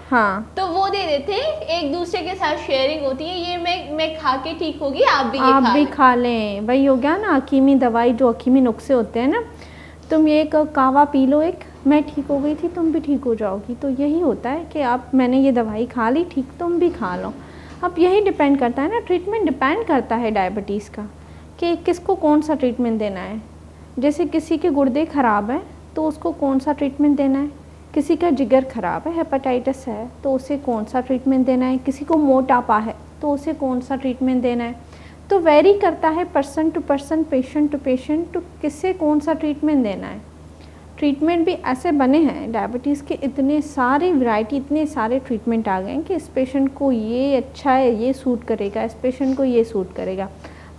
हाँ, तो वो दे देते हैं, एक दूसरे के साथ शेयरिंग होती है, ये मैं खा के ठीक होगी, आप भी खा लें। वही हो गया ना हकीमी दवाई, जो हकीमी नुस्खे होते हैं ना, तुम ये एक कावा पी लो, एक मैं ठीक हो गई थी, तुम भी ठीक हो जाओगी। तो यही होता है कि मैंने ये दवाई खा ली, ठीक, तुम भी खा लो। अब यही डिपेंड करता है ना, ट्रीटमेंट डिपेंड करता है डायबिटीज़ का, कि किसको कौन सा ट्रीटमेंट देना है। जैसे किसी के गुर्दे ख़राब हैं तो उसको कौन सा ट्रीटमेंट देना है, किसी का जिगर ख़राब है, हेपेटाइटिस है, तो उसे कौन सा ट्रीटमेंट देना है, किसी को मोटापा है तो उसे कौन सा ट्रीटमेंट देना है। तो वेरी करता है person to person, patient to patient, तो किससे कौन सा ट्रीटमेंट देना है। ट्रीटमेंट भी ऐसे बने हैं डायबिटीज़ के, इतने सारे वैरायटी, इतने सारे ट्रीटमेंट आ गए हैं कि इस पेशेंट को ये अच्छा है, ये सूट करेगा, इस पेशेंट को ये सूट करेगा।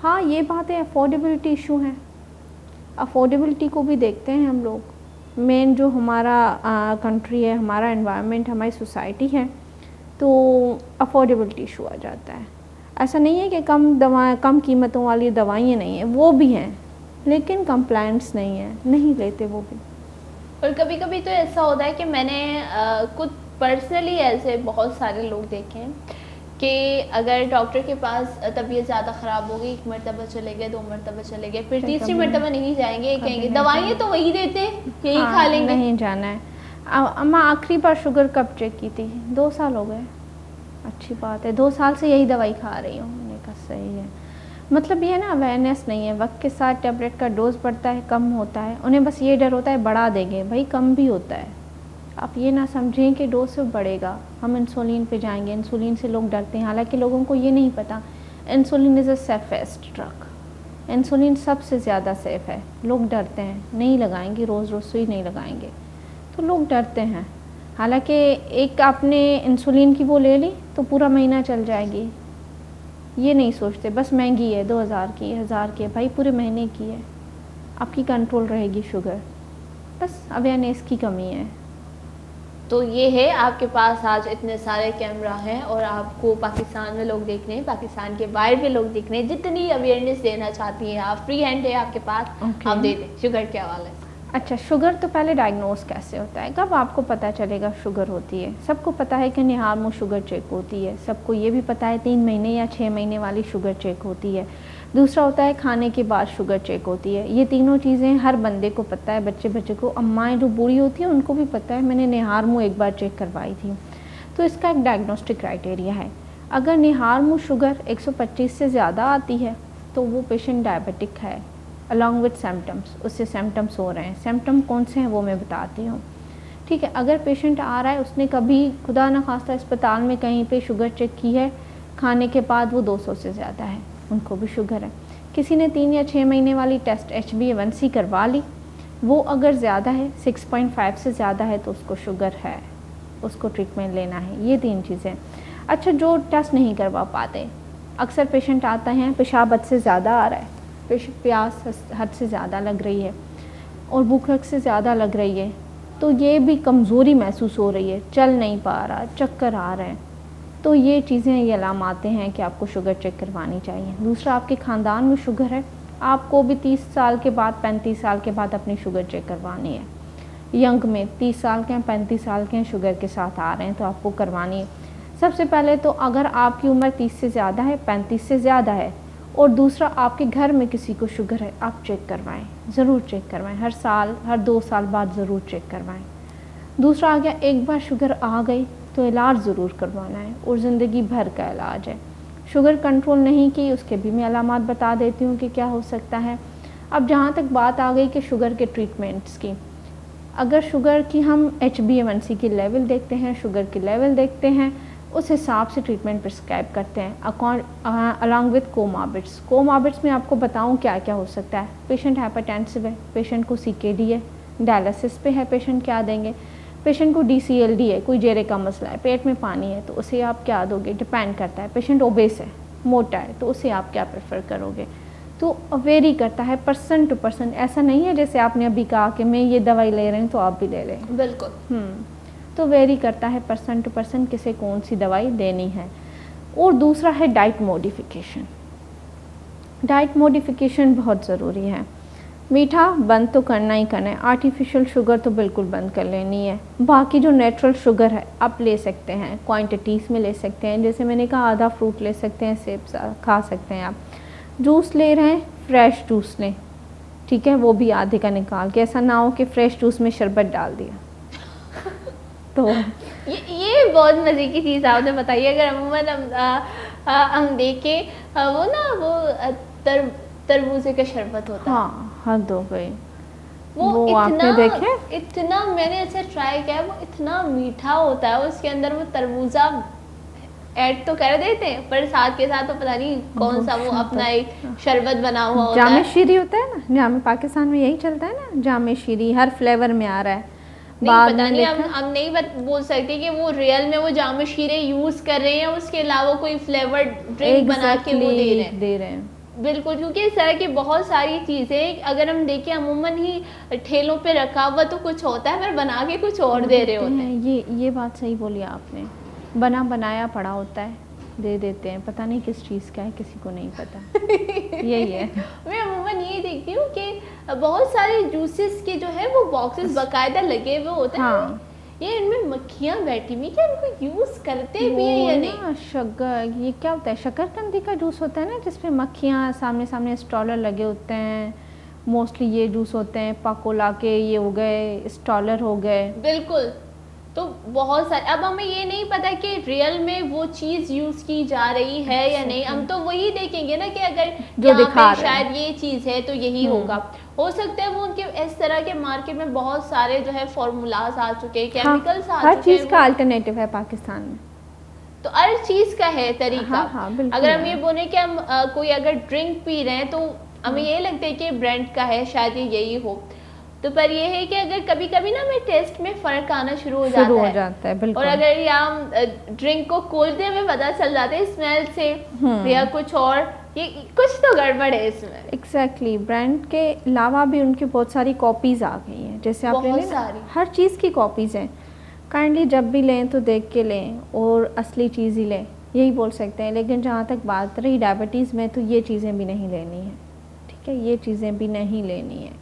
हाँ ये बात है, अफोर्डेबिलिटी इशू है, अफोर्डेबिलिटी को भी देखते हैं हम लोग। मेन जो हमारा कंट्री है, हमारा एनवायरनमेंट, हमारी सोसाइटी है, तो अफोर्डेबिलिटी इशू आ जाता है। ऐसा नहीं है कि कम कीमतों वाली दवाइयाँ नहीं हैं, वो भी हैं, लेकिन कंप्लायंस नहीं है, नहीं लेते वो भी। और कभी कभी तो ऐसा होता है कि मैंने खुद पर्सनली ऐसे बहुत सारे लोग देखे हैं कि अगर डॉक्टर के पास तबीयत ज़्यादा ख़राब हो गई, 1 मरतबा चले गए, 2 मरतबा चले गए, फिर तीसरी मरतबा नहीं जाएंगे, कहेंगे दवाइयाँ तो वही देते हैं, यही खा लेंगे, नहीं जाना है। अम्मा आखिरी बार शुगर कब चेक की थी? 2 साल हो गए। अच्छी बात है, 2 साल से यही दवाई खा रही हूँ। मैंने कहा सही है। मतलब ये ना अवेयरनेस नहीं है, वक्त के साथ टैबलेट का डोज बढ़ता है, कम होता है, उन्हें बस ये डर होता है बढ़ा देंगे, भाई कम भी होता है। आप ये ना समझें कि डोज से बढ़ेगा, हम इंसुलिन पे जाएंगे, इंसुलिन से लोग डरते हैं, हालांकि लोगों को ये नहीं पता insulin is a safest drug, insulin सबसे ज़्यादा सेफ़ है। लोग डरते हैं, नहीं लगाएंगे, रोज़ रोज़ सुई नहीं लगाएंगे, तो लोग डरते हैं। हालांकि एक आपने इंसुलिन की वो ले ली तो पूरा महीना चल जाएगी, ये नहीं सोचते, बस महंगी है, 2000 की, 1000 की है, भाई पूरे महीने की है, आपकी कंट्रोल रहेगी शुगर। बस अवेयरनेस की कमी है। तो ये है, आपके पास आज इतने सारे कैमरा हैं और आपको पाकिस्तान में लोग देख रहे हैं, पाकिस्तान के बाहर भी लोग देख रहे हैं, जितनी अवेयरनेस देना चाहती हैं आप, फ्री हैंड है आपके पास, आप दे दें शुगर के हवाले से। अच्छा, शुगर तो पहले डायग्नोस कैसे होता है, कब आपको पता चलेगा शुगर होती है? सबको पता है कि निहार शुगर चेक होती है, सबको ये भी पता है 3 महीने या 6 महीने वाली शुगर चेक होती है। दूसरा होता है खाने के बाद शुगर चेक होती है। ये तीनों चीज़ें हर बंदे को पता है, बच्चे को, अम्माएँ जो बूढ़ी होती हैं उनको भी पता है, मैंने निहार एक बार चेक करवाई थी। तो इसका एक डायग्नोस्टिक क्राइटेरिया है। अगर निहार शुगर 125 से ज़्यादा आती है तो वो पेशेंट डायबिटिक है, अलॉन्ग विथ सिम्टम्स, उससे सिम्टम्स हो रहे हैं। सिम्टम कौन से हैं वो मैं बताती हूँ, ठीक है। अगर पेशेंट आ रहा है, उसने कभी खुदा न खास्ता अस्पताल में कहीं पे शुगर चेक की है, खाने के बाद वो 200 से ज़्यादा है, उनको भी शुगर है। किसी ने 3 या 6 महीने वाली टेस्ट HbA1c करवा ली, वो अगर ज़्यादा है, 6.5 से ज़्यादा है, तो उसको शुगर है, उसको ट्रीटमेंट लेना है। ये 3 चीज़ें। अच्छा, जो टेस्ट नहीं करवा पाते, अक्सर पेशेंट आता है पेशाब हद से ज़्यादा आ रहा है, प्यास हद से ज़्यादा लग रही है और भूख हद से ज़्यादा लग रही है, तो ये भी कमज़ोरी महसूस हो रही है, चल नहीं पा रहा, चक्कर आ रहे हैं, तो ये चीज़ें, ये अलामातें हैं कि आपको शुगर चेक करवानी चाहिए। दूसरा, आपके ख़ानदान में शुगर है, आपको भी 30 साल के बाद, 35 साल के बाद अपनी शुगर चेक करवानी है। यंग में 30 साल के हैं, 35 साल के हैं, शुगर के साथ आ रहे हैं, तो आपको करवानी है। सबसे पहले तो अगर आपकी उम्र 30 से ज़्यादा है, 35 से ज़्यादा है, और दूसरा आपके घर में किसी को शुगर है, आप चेक करवाएं, ज़रूर चेक करवाएं, हर साल, हर 2 साल बाद ज़रूर चेक करवाएं। दूसरा आ गया, एक बार शुगर आ गई तो इलाज ज़रूर करवाना है, और ज़िंदगी भर का इलाज है। शुगर कंट्रोल नहीं की, उसके भी मैं अलामात बता देती हूँ कि क्या हो सकता है। अब जहाँ तक बात आ गई कि शुगर के ट्रीटमेंट्स की, अगर शुगर की हम HbA1c की लेवल देखते हैं, शुगर की लेवल देखते हैं, उस हिसाब से ट्रीटमेंट प्रिस्क्राइब करते हैं अलॉन्ग विथ कोमॉर्बिड्स। कोमॉर्बिड्स में आपको बताऊं क्या क्या हो सकता है। पेशेंट हाइपरटेंसिव है, पेशेंट को CKD है, डायलिसिस पे है, पेशेंट क्या देंगे। पेशेंट को DCLD है, कोई जेरे का मसला है, पेट में पानी है, तो उसे आप क्या दोगे, डिपेंड करता है। पेशेंट ओबेस है, मोटा है, तो उसे आप क्या प्रेफर करोगे, तो वेरी करता है पर्सन टू पर्सन। ऐसा नहीं है जैसे आपने अभी कहा कि मैं ये दवाई ले रही हूँ तो आप भी ले लें, बिल्कुल। तो वेरी करता है पर्सन टू पर्सन किसे कौन सी दवाई देनी है। और दूसरा है डाइट मॉडिफिकेशन। डाइट मॉडिफिकेशन बहुत ज़रूरी है। मीठा बंद तो करना ही करना है, आर्टिफिशियल शुगर तो बिल्कुल बंद कर लेनी है। बाकी जो नेचुरल शुगर है आप ले सकते हैं, क्वांटिटीज़ में ले सकते हैं, जैसे मैंने कहा आधा फ्रूट ले सकते हैं, सेब खा सकते हैं आप। जूस ले रहे हैं, फ्रेश जूस लें, ठीक है, वो भी आधे का निकाल के, ऐसा ना हो कि फ्रेश जूस में शरबत डाल दिया तो ये बहुत मज़े की चीज़ आपने बताई। अगर अमूमन हम देखें वो ना वो तरबूजे का शरबत होता है, हाँ, हद हो गई। वो इतना आपने देखे? इतना मैंने ऐसे ट्राई किया है, वो इतना मीठा होता है, उसके अंदर वो तरबूजा ऐड तो कर देते हैं पर साथ के साथ तो पता नहीं कौन सा वो अपना एक शरबत बना हुआ होता जामे है। शीरी होता है ना, जामे पाकिस्तान में यही चलता है ना, जामे शीरी हर फ्लेवर में आ रहा है। नहीं बाद पता में नहीं, देखा हम नहीं बोल सकते कि वो रियल में वो जामे शीरे यूज कर रहे हैं, उसके अलावा कोई फ्लेवर ड्रिंक बना के वो दे रहे हैं। बिल्कुल, क्योंकि इस तरह की बहुत सारी चीज़ें अगर हम देखें अमूमन ही ठेलों पे रखा हुआ तो कुछ होता है पर बना के कुछ और दे रहे होते हैं। ये बात सही बोली आपने, बना बनाया पड़ा होता है, दे देते हैं, पता नहीं किस चीज़ का है, किसी को नहीं पता। यही है। मैं अमूमन ये देखती हूँ कि बहुत सारे जूसेस के जो है वो बॉक्सेस बाकायदा लगे हुए होते हैं। हाँ। ये इनमें मक्खियाँ बैठी हुई, क्या इनको यूज करते भी है या नहीं? शक्कर, ये क्या होता है, शकरकंदी का जूस होता है ना, जिसमें मक्खियाँ सामने सामने स्टॉलर लगे होते हैं, मोस्टली ये जूस होते हैं। पाकोला के ये हो गए, स्टॉलर हो गए। बिल्कुल, तो बहुत सारे, अब हमें ये नहीं पता कि रियल में वो चीज़ यूज़ की जा रही है या नहीं, हम तो वही देखेंगे ना कि अगर जो दिखा पे शायद ये चीज़ है तो यही होगा। हो सकता है वो उनके इस तरह के मार्केट में बहुत सारे जो है फॉर्मूलाज आ चुके हैं, केमिकल्स आ चुके हैं, हर चीज़ का अल्टरनेटिव है पाकिस्तान में, तो हर चीज़ का है तरीका। हाँ, अगर हम ये बोले कि हम कोई अगर ड्रिंक पी रहे हैं तो हमें ये लगता है कि ब्रांड का है, शायद ये यही हो, तो पर ये है कि अगर कभी कभी ना हमें टेस्ट में फ़र्क आना शुरू हो जाता है। बिल्कुल। और अगर या हम ड्रिंक को खोलते हमें पता चल जाता है स्मेल से या कुछ और, ये कुछ तो गड़बड़ है इसमें। एग्जैक्टली, ब्रांड के अलावा भी उनकी बहुत सारी कॉपीज़ आ गई हैं, जैसे आप ले लें, हर चीज़ की कॉपीज़ हैं। काइंडली जब भी लें तो देख के लें और असली चीज़ ही लें, यही बोल सकते हैं। लेकिन जहाँ तक बात रही डायबिटीज़ में, तो ये चीज़ें भी नहीं लेनी है, ठीक है, ये चीज़ें भी नहीं लेनी है।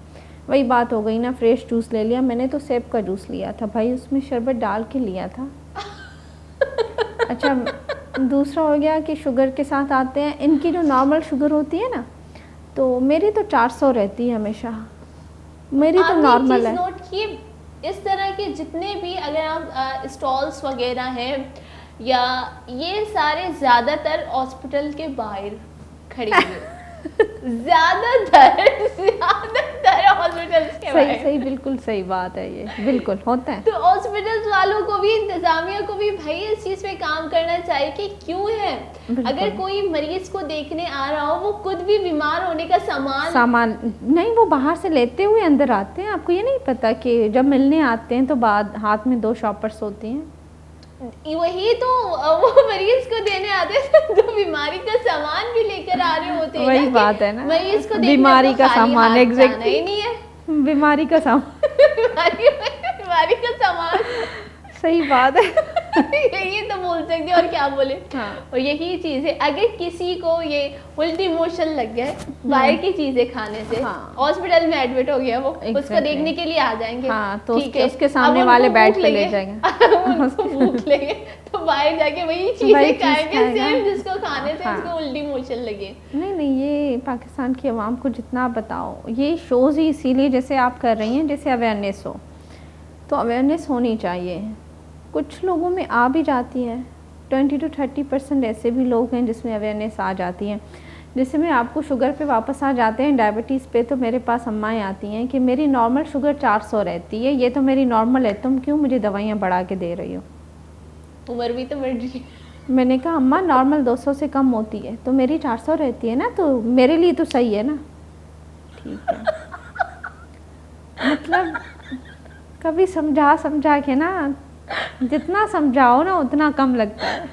वही बात हो गई ना, फ्रेश जूस ले लिया, मैंने तो सेब का जूस लिया था भाई, उसमें शरबत डाल के लिया था। अच्छा, दूसरा हो गया कि शुगर के साथ आते हैं, इनकी जो नॉर्मल शुगर होती है ना, तो मेरी तो 400 रहती है हमेशा, मेरी तो नॉर्मल है। नोट किए, इस तरह के जितने भी अगर आप स्टॉल्स वगैरह हैं या ये सारे ज़्यादातर हॉस्पिटल के बाहर खड़े हुए ज़्यादातर हॉस्पिटल्स के बाहर। सही, बिल्कुल सही बात है, ये बिल्कुल होता है। तो हॉस्पिटल्स वालों को भी, इंतजामिया को भी भाई इस चीज़ पे काम करना चाहिए कि क्यों है, अगर कोई मरीज को देखने आ रहा हो, वो खुद भी बीमार होने का सामान नहीं, वो बाहर से लेते हुए अंदर आते हैं। आपको ये नहीं पता कि जब मिलने आते हैं तो बाद हाथ में 2 शॉपर्स होती हैं, वही तो वो मरीज को देने आते हैं तो बीमारी का सामान भी लेकर आ रहे होते हैं। वही बात है ना, मरीज को बीमारी का सामान, एग्जैक्टली ही नहीं है, बीमारी का सामान बीमारी का सामान, सही बात है। यही तो बोल सकते और क्या बोले। हाँ। और यही चीज़ है, अगर किसी को ये उल्टी मोशन लग गया बाहर की चीजें खाने से, हॉस्पिटल में एडमिट हो गया वो, उसको देखने के लिए आ जाएंगे, हाँ, तो उसके सामने वाले बेड पे ले जाएंगे, उनको भूख लगे तो बाहर जाके वही चीजें खाएंगे सेम जिसको खाने से उसको उल्टी मोशन लगे। नहीं, ये पाकिस्तान की आवाम को जितना बताओ, ये शोज़ ही इसीलिए जैसे आप कर रही हैं, जैसे अवेयरनेस हो, तो अवेयरनेस होनी चाहिए। कुछ लोगों में आ भी जाती है, 20 to 30% ऐसे भी लोग हैं जिसमें अवेयरनेस आ जाती है। जैसे मैं आपको शुगर पे वापस आ जाते हैं, डायबिटीज़ पे, तो मेरे पास अम्माएँ आती हैं कि मेरी नॉर्मल शुगर 400 रहती है, ये तो मेरी नॉर्मल है, तुम क्यों मुझे दवाइयाँ बढ़ा के दे रही हो? उम्र भी तो बढ़ रही है। मैंने कहा अम्मा नॉर्मल 200 से कम होती है, तो मेरी 400 रहती है ना, तो मेरे लिए तो सही है ना। ठीक है, मतलब कभी समझा के ना, जितना समझाओ ना उतना कम लगता है।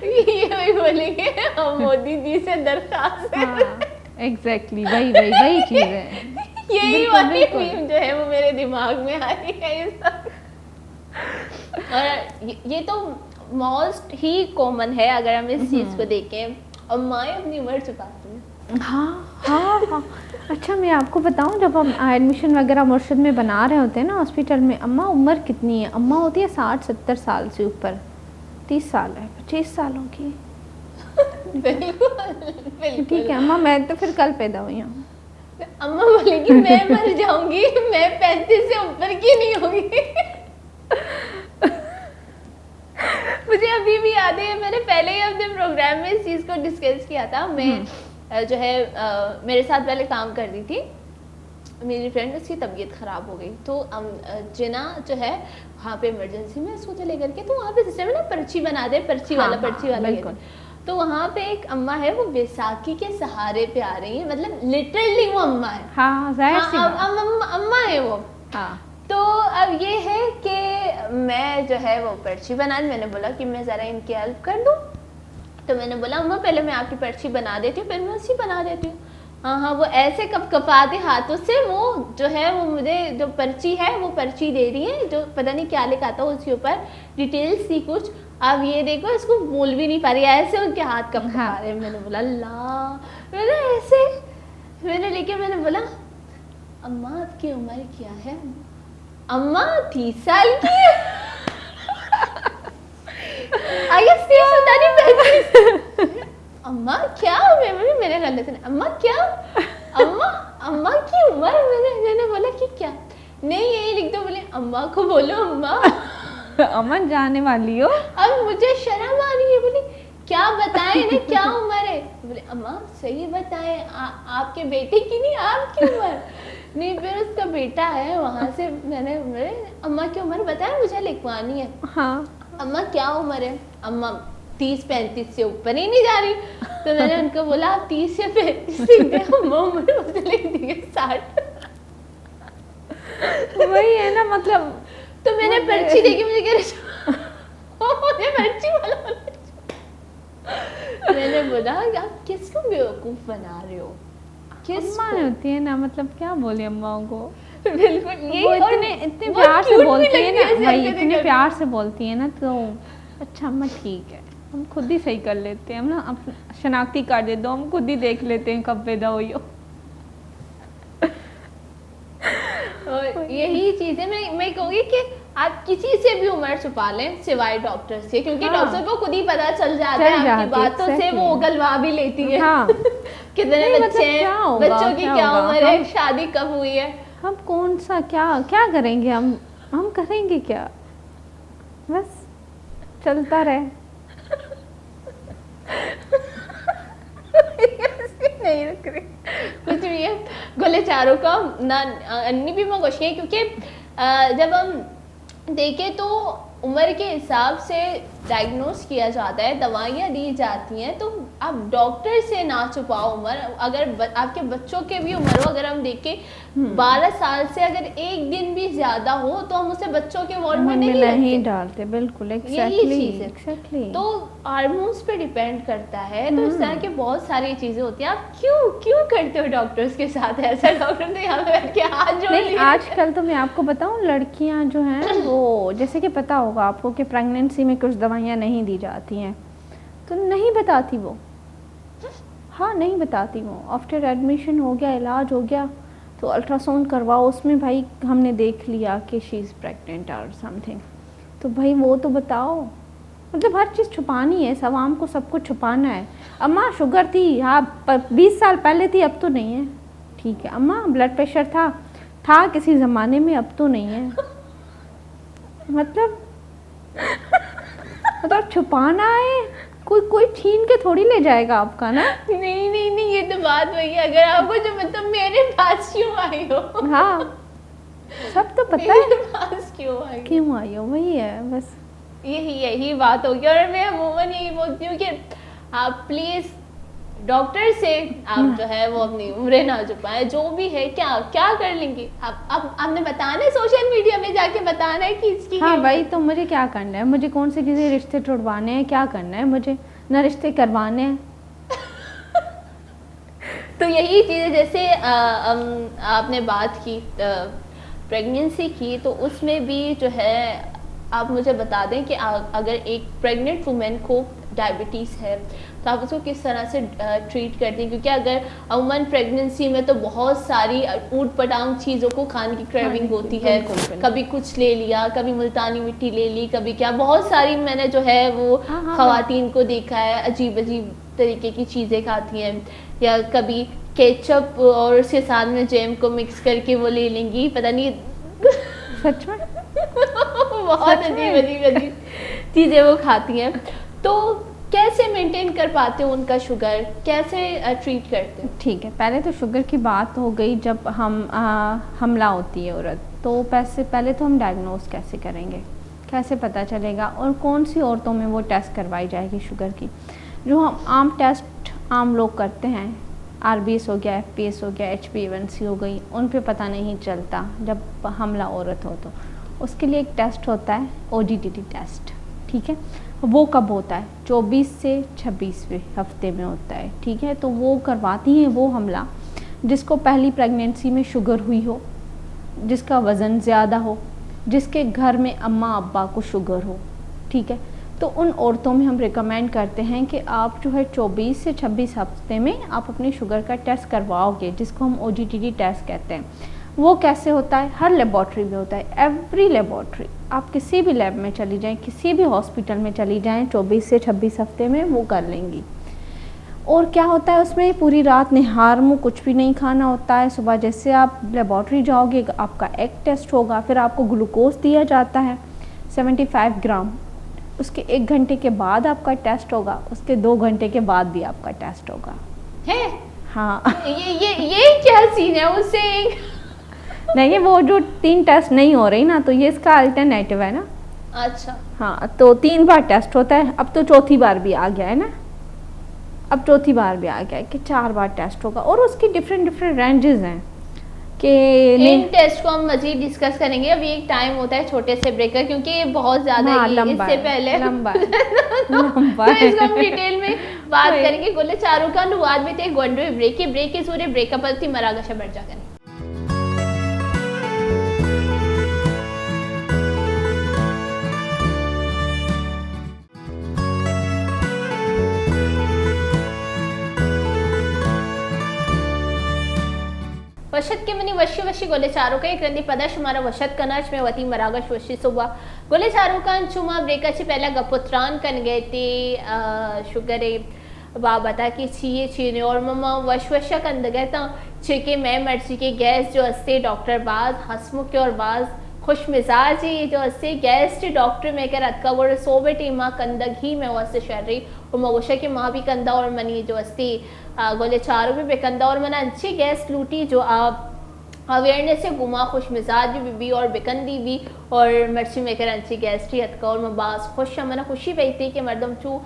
ये वही बोलेंगे हम मोदी जी से दरखास्त है। हाँ, एग्जैक्टली, वही चीज़ है। यही वाली मीम जो है वो मेरे दिमाग में आ रही है इस वक्त। और ये तो मोस्ट ही कॉमन है अगर हम इस चीज़ को देखें, और माएँ अपनी उम्र छुपाती हैं। हाँ। अच्छा, मैं आपको बताऊं, जब हम एडमिशन वगैरह मुर्शिद में बना रहे होते हैं ना हॉस्पिटल में, अम्मा उम्र कितनी है? अम्मा होती है 60-70 साल से ऊपर, 30 साल है, 25 सालों की। बिल्कुल। ठीक है अम्मा, मैं तो फिर कल पैदा हुई हूँ। अम्मा बोलेगी मैं मर जाऊंगी, मैं 35 से ऊपर की नहीं होगी। मुझे अभी भी याद है, मैंने पहले ही अपने प्रोग्राम में इस चीज़ को डिस्कस किया था। मैं जो है मेरे साथ पहले काम करती थी, मेरी फ्रेंड, उसकी तबीयत ख़राब हो गई, तो जिना जो है वहाँ पे इमरजेंसी में उसको लेकर के, तो वहाँ पे सिस्टम है ना, पर्ची बना दे, पर्ची वाला पर्ची वाला बिल्कुल। तो वहाँ पे एक अम्मा है, वो बैसाखी के सहारे पे आ रही है, मतलब लिटरली वो अम्मा है। हाँ जाहिर सी बात। अम्मा है वो। हाँ तो अब ये है कि मैं जो है वो पर्ची बना, मैंने बोला कि मैं ज़रा इनकी हेल्प कर दूँ, तो मैंने बोला अम्मा पहले मैं आपकी पर्ची बना देती हूँ, फिर मैं उसकी बना देती हूँ। हाँ, वो ऐसे कपकपाते हाथों से वो जो है वो मुझे जो पर्ची है वो पर्ची दे रही है, जो पता नहीं क्या लिखा था उसके ऊपर, डिटेल्स थी कुछ। अब ये देखो, इसको बोल भी नहीं पा रही, ऐसे उनके हाथ कपकपा रहे। मैंने बोला अल्लाह, मैंने ऐसे मैंने लेके मैंने बोला अम्मा आपकी उम्र क्या है? अम्मा 30 साल की है। अम्मा क्या? मेरे गले से अम्मा क्या? अम्मा की उम्र? मैंने बोला कि क्या? नहीं यही लिख दो। बोले अम्मा को बोलो अम्मा। अम्मा जाने वाली हो। अब मुझे शर्म आ रही है, बोली क्या बताएं ना, क्या उम्र है? बोले अम्मा सही बताएं, आपके बेटे की नहीं, आपकी उम्र। नहीं, फिर उसका बेटा है वहाँ से। मैंने अम्मा की उम्र बताया, मुझे लिखवानी है। हाँ अम्मा क्या उम्र है? अम्मा 30-35 से ऊपर ही नहीं जा रही। तो मैंने उनको बोला आप 30 से 35 लिख दे। अम्मा उम्र मुझे लिख दी 60। वही है ना, मतलब तो मैंने पर्ची देखी, मुझे कह रही मुझे पर्ची वाला। मैंने बोला आप किसको बेवकूफ बना रहे हो? अम्मा होती है ना, मतलब क्या बोले अम्माओं को। बिल्कुल ये, वो इतने प्यार से बोलती है ना भाई, इतने प्यार से बोलती है ना, तो अच्छा अम्मा ठीक है, हम खुद ही सही कर लेते हैं, हम ना अपना शनाख्ती कार्ड दे दो, हम खुद ही देख लेते हैं कब पैदा हुई हो। और यही चीज़ है, मैं कहूँगी कि आप किसी से भी उम्र छुपा लें सिवाय डॉक्टर से, क्योंकि हाँ। डॉक्टर को खुद ही पता चल जाता है आपकी बातों से, वो उगलवा भी लेती है। हाँ। कितने बच्चे हैं, बच्चों की क्या उम्र है, शादी कब हुई है, हम कौन सा क्या करेंगे, हम करेंगे क्या, बस चलता रहे। नहीं रुक रही कुछ भी है। गोले चारों का ना अन्नी भी मैं क्वेश्चन है, क्योंकि जब हम देखें तो उम्र के हिसाब से डायग्नोस किया जाता है, दवाइयाँ दी जाती हैं, तो आप डॉक्टर से ना छुपाओ उम्र। अगर आपके बच्चों के भी उम्र हो, अगर हम देखें 12 साल से अगर एक दिन भी ज्यादा हो तो हम उसे बच्चों के वार्ड में नहीं डालते। बिल्कुल यही चीज़ है। तो हार्मोन्स पे डिपेंड करता है, तो इस तरह की बहुत सारी चीजें होती हैं। आप क्यों करते हो डॉक्टर्स के साथ ऐसा? डॉक्टर ने यहाँ पे बैठ के हाथ जोड़ लिए। आजकल तो मैं आपको बताऊं, लड़कियां जो हैं वो, जैसे कि पता होगा आपको कि प्रेगनेंसी में कुछ दवाइयाँ नहीं दी जाती हैं, तो नहीं बताती वो। हाँ नहीं बताती वो। आफ्टर एडमिशन हो गया, इलाज हो गया, तो अल्ट्रासाउंड करवाओ, उसमें भाई हमने देख लिया कि शी इज़ प्रेग्नेंट और समथिंग, तो भाई वो तो बताओ। मतलब हर चीज़ छुपानी है, सवाम को सब कुछ छुपाना है। अम्मा शुगर थी, हाँ 20 साल पहले थी, अब तो नहीं है, ठीक है। अम्मा ब्लड प्रेशर था किसी ज़माने में, अब तो नहीं है। मतलब छुपाना है, कोई छीन के थोड़ी ले जाएगा आपका ना। नहीं ये तो बात वही है। अगर आपको जो मतलब मेरे पास क्यों आई हो? हाँ सब तो पता है मेरे पास क्यों आई हो, वही है बस। यही बात होगी। और मैं अमूमन यही बोलती हूँ कि आप प्लीज डॉक्टर से आप जो है वो अपनी उम्र ना छुपाएं, जो भी है। क्या कर लेंगे आपने बताना है, सोशल मीडिया में जाके बताना है कि इसकी। हाँ भाई, तो मुझे क्या करना है, मुझे कौन से किसी रिश्ते तोड़वाने हैं, क्या करना है मुझे, ना रिश्ते करवाने हैं। तो यही चीज़ें, जैसे आपने बात की प्रेगनेंसी की, तो उसमें भी जो है आप मुझे बता दें कि अगर एक प्रेग्नेंट वुमेन को डायबिटीज़ है तो आप उसको किस तरह से ट्रीट करते हैं? क्योंकि अगर अमूमन प्रेगनेंसी में तो बहुत सारी ऊट पटांग चीज़ों को खाने की क्रेविंग होती है। कभी कुछ ले लिया, कभी मुल्तानी मिट्टी ले ली, कभी क्या, बहुत सारी मैंने जो है वो ख़वातीन को देखा है अजीब अजीब तरीके की चीज़ें खाती हैं। या कभी केचप और उसके साथ में जैम को मिक्स करके वो ले लेंगी, पता नहीं सच में बहुत अजीब चीज़ें वो खाती हैं। तो कैसे मेंटेन कर पाते हो उनका शुगर, कैसे ट्रीट करते हो? ठीक है, पहले तो शुगर की बात हो गई। जब हम हमला होती है औरत, तो पहले तो हम डायग्नोस कैसे करेंगे, कैसे पता चलेगा, और कौन सी औरतों में वो टेस्ट करवाई जाएगी शुगर की। जो हम आम टेस्ट आम लोग करते हैं, RBS हो गया, FPS हो गया, HbA1c हो गई, उन पे पता नहीं चलता जब हमला औरत हो। तो उसके लिए एक टेस्ट होता है OGTT टेस्ट, ठीक है। वो कब होता है? 24 से 26वें हफ्ते में होता है, ठीक है। तो वो करवाती हैं वो हमला जिसको पहली प्रेगनेंसी में शुगर हुई हो, जिसका वज़न ज़्यादा हो, जिसके घर में अम्मा अब्बा को शुगर हो, ठीक है। तो उन औरतों में हम रिकमेंड करते हैं कि आप जो है 24 से 26 हफ्ते में आप अपनी शुगर का टेस्ट करवाओगे, जिसको हम OGTT टेस्ट कहते हैं। वो कैसे होता है? हर लेबॉर्ट्री में होता है, एवरी लेबॉर्ट्री। आप किसी भी लैब में चली जाएं, किसी भी हॉस्पिटल में चली जाएं, 24 से 26 हफ्ते में वो कर लेंगी। और क्या होता है उसमें? पूरी रात निहार मुँह कुछ भी नहीं खाना होता है। सुबह जैसे आप लेबॉर्ट्री जाओगे, आपका एग टेस्ट होगा, फिर आपको ग्लूकोज दिया जाता है 75 ग्राम। उसके 1 घंटे के बाद आपका टेस्ट होगा, उसके 2 घंटे के बाद भी आपका टेस्ट होगा। है? हाँ। ये क्या सीन है उससे? नहीं, वो जो 3 टेस्ट नहीं हो रही ना, तो ये इसका अल्टरनेटिव है ना। अच्छा। हाँ, तो 3 बार टेस्ट होता है, अब तो चौथी बार भी आ गया है ना। अब चौथी बार भी आ गया है कि 4 बार टेस्ट होगा, और उसकी डिफरेंट रेंजेस हैं कि इन टेस्ट को हम मजीद डिस्कस करेंगे। अभी एक टाइम होता है छोटे से ब्रेक का, क्योंकि ये बहुत ज़्यादा हाँ, इससे पहले लंबा तो इसको हम डिटेल में बात करेंगे। गोले चारों का नुवाद में थे गोंडो ब्रेक के सूर्य ब्रेकअप थी मरागशा बढ़ जाकर। वशत के मनी वशी वशी गोले चारों का एक रंदी पदा शुमारा वशत कनाच में वती मरागश वशी सुबह गोले चारों का चुमा ब्रेकाची पहला गपुत्रान कन गए थे शुगरे बाबता की छिए चीने और मम्मा वशवशा कंद गए था छिके मैं मर्जी के गैस जो अस्ते डॉक्टर बाज हसमुख के और बाज खुश मिजाज ही जो अस्ते गैस डॉक्टर में कर अतका वो सोबे टीमा कंदग ही में वस्ते शर्री और मगोशा के माँ भी कंदा और मनी जो अस्ते गोले चारों भी बेकंदा और मना अच्छी गैस लूटी जो आप अवेयरनेस से गुमा खुश मिजाज भी बीबी और बेकंदी भी और मर्ची में कर अच्छी गैस थी हतका और मबास खुश मना खुशी पई थी कि मर्दम चू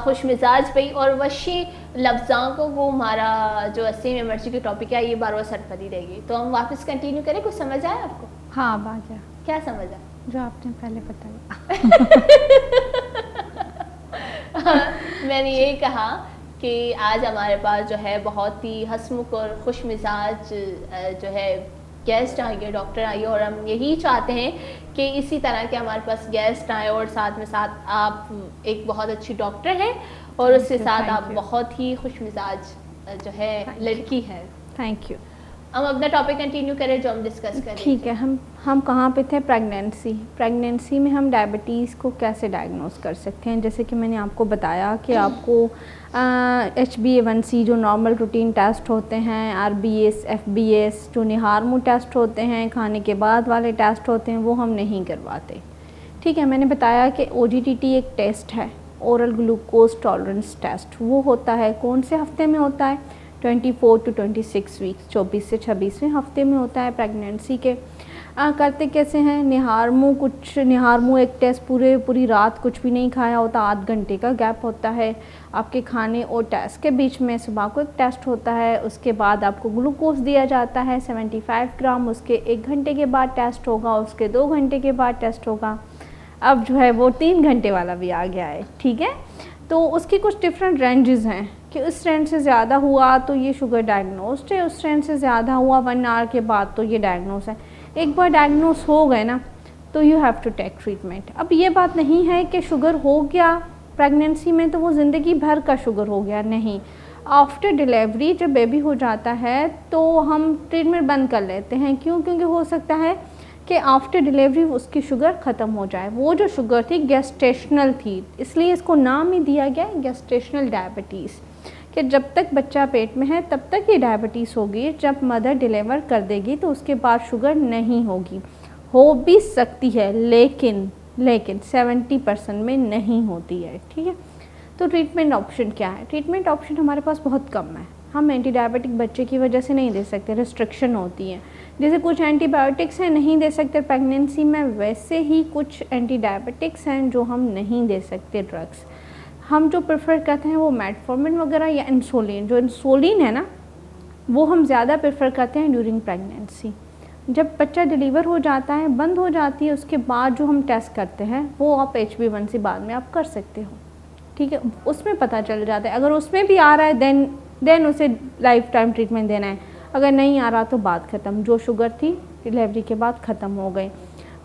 खुश मिजाज पई और वशी लफ्ज़ा को वो हमारा जो अस्सी में मर्ची की टॉपिक है ये बार बार सरपदी रहेगी। तो हम वापस कंटिन्यू करें। कुछ समझ आया आपको? हाँ, बाजा क्या समझ आया? जो आपने पहले बताया। मैंने यही कहा कि आज हमारे पास जो है बहुत ही हंसमुख और खुश मिजाज जो है गेस्ट आएंगे, डॉक्टर आइए, और हम यही चाहते हैं कि इसी तरह के हमारे पास गेस्ट आए और साथ में साथ आप एक बहुत अच्छी डॉक्टर हैं और उसके साथ आप बहुत ही खुश मिजाज जो है लड़की है। Thank you. हम अपना टॉपिक कंटिन्यू करें जो हम डिस्कस करें। ठीक है, हम कहाँ पे थे? प्रेगनेंसी में हम डायबिटीज़ को कैसे डायग्नोस कर सकते हैं। जैसे कि मैंने आपको बताया कि आपको HbA1c जो नॉर्मल रूटीन टेस्ट होते हैं, RBS FBS जो निहारमू टेस्ट होते हैं, खाने के बाद वाले टेस्ट होते हैं, वो हम नहीं करवाते। ठीक है, मैंने बताया कि OGTT एक टेस्ट है, ओरल ग्लूकोज टॉलरेंस टेस्ट। वो होता है कौन से हफ्ते में होता है? 24 to 26 वीक्स, 24 से 26वें हफ्ते में होता है प्रेगनेंसी के। करते कैसे हैं? निहारमू एक टेस्ट पूरी रात कुछ भी नहीं खाया होता, आध घंटे का गैप होता है आपके खाने और टेस्ट के बीच में। सुबह को एक टेस्ट होता है, उसके बाद आपको ग्लूकोज दिया जाता है 75 ग्राम, उसके 1 घंटे के बाद टेस्ट होगा, उसके 2 घंटे के बाद टेस्ट होगा। अब जो है वो 3 घंटे वाला भी आ गया है, ठीक है। तो उसकी कुछ डिफरेंट रेंजेस हैं कि उस रेंज से ज़्यादा हुआ तो ये शुगर डायग्नोस्ड है, उस रेंज से ज़्यादा हुआ 1 आवर के बाद तो ये डायग्नोस है। एक बार डायग्नोस हो गए ना तो you have to take treatment. अब ये बात नहीं है कि शुगर हो गया प्रेगनेंसी में तो वो ज़िंदगी भर का शुगर हो गया, नहीं। आफ्टर डिलीवरी जब बेबी हो जाता है तो हम ट्रीटमेंट बंद कर लेते हैं। क्यों? क्योंकि हो सकता है कि आफ्टर डिलीवरी उसकी शुगर ख़त्म हो जाए। वो जो शुगर थी गेस्टेशनल थी, इसलिए इसको नाम ही दिया गया गेस्टेशनल डायबिटीज़, कि जब तक बच्चा पेट में है तब तक ये डायबिटीज़ होगी। जब मदर डिलीवर कर देगी तो उसके बाद शुगर नहीं होगी। हो भी सकती है लेकिन 70% में नहीं होती है, ठीक है। तो ट्रीटमेंट ऑप्शन क्या है? ट्रीटमेंट ऑप्शन हमारे पास बहुत कम है। हम एंटी डायबिटिक बच्चे की वजह से नहीं दे सकते, रिस्ट्रिक्शन होती है। जैसे कुछ एंटीबायोटिक्स हैं नहीं दे सकते प्रेगनेंसी में, वैसे ही कुछ एंटी डायबिटिक्स हैं जो हम नहीं दे सकते ड्रग्स। हम जो प्रेफर करते हैं वो मेटफॉर्मिन वगैरह या इंसुलिन, जो इंसुलिन है ना वो हम ज़्यादा प्रेफर करते हैं ड्यूरिंग प्रेगनेंसी। जब बच्चा डिलीवर हो जाता है, बंद हो जाती है, उसके बाद जो हम टेस्ट करते हैं वो आप HbA1c बाद में आप कर सकते हो, ठीक है, उसमें पता चल जाता है। अगर उसमें भी आ रहा है देन उसे लाइफ टाइम ट्रीटमेंट देना है, अगर नहीं आ रहा तो बात ख़त्म, जो शुगर थी डिलीवरी के बाद ख़त्म हो गई।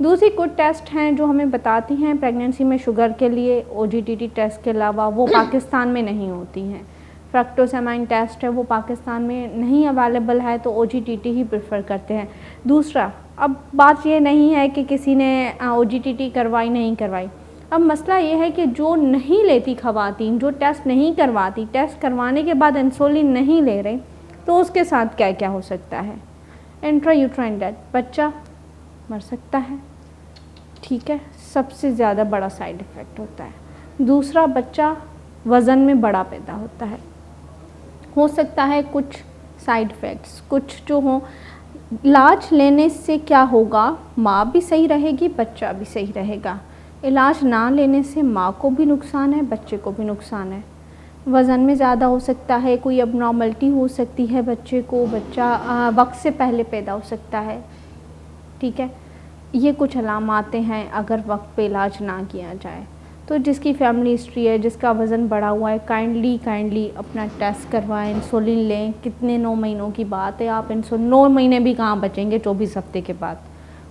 दूसरी कुछ टेस्ट हैं जो हमें बताती हैं प्रेगनेंसी में शुगर के लिए OGTT टेस्ट के अलावा, वो पाकिस्तान में नहीं होती हैं। फ्रक्टोसेमाइन टेस्ट है वो पाकिस्तान में नहीं अवेलेबल है, तो OGTT ही प्रेफर करते हैं। दूसरा, अब बात ये नहीं है कि किसी ने OGTT करवाई नहीं करवाई, अब मसला ये है कि जो नहीं लेती ख़वातीन, जो टेस्ट नहीं करवाती, टेस्ट करवाने के बाद इंसुलिन नहीं ले रहे, तो उसके साथ क्या क्या हो सकता है? इंट्रायूट्राइन डेथ, बच्चा मर सकता है, ठीक है, सबसे ज़्यादा बड़ा साइड इफ़ेक्ट होता है। दूसरा, बच्चा वज़न में बड़ा पैदा होता है, हो सकता है कुछ साइड इफ़ेक्ट्स कुछ जो हों। इलाज लेने से क्या होगा, माँ भी सही रहेगी, बच्चा भी सही रहेगा। इलाज ना लेने से माँ को भी नुकसान है, बच्चे को भी नुकसान है। वज़न में ज़्यादा हो सकता है, कोई अबनॉर्मलिटी हो सकती है बच्चे को, बच्चा वक्त से पहले पैदा हो सकता है, ठीक है। ये कुछ अलामातें हैं अगर वक्त पे इलाज ना किया जाए। तो जिसकी फैमिली हिस्ट्री है, जिसका वज़न बढ़ा हुआ है, काइंडली अपना टेस्ट करवाएं, इंसुलिन लें। कितने 9 महीनों की बात है, आप इंसुलिन 9 महीने भी कहाँ बचेंगे 24 हफ्ते के बाद,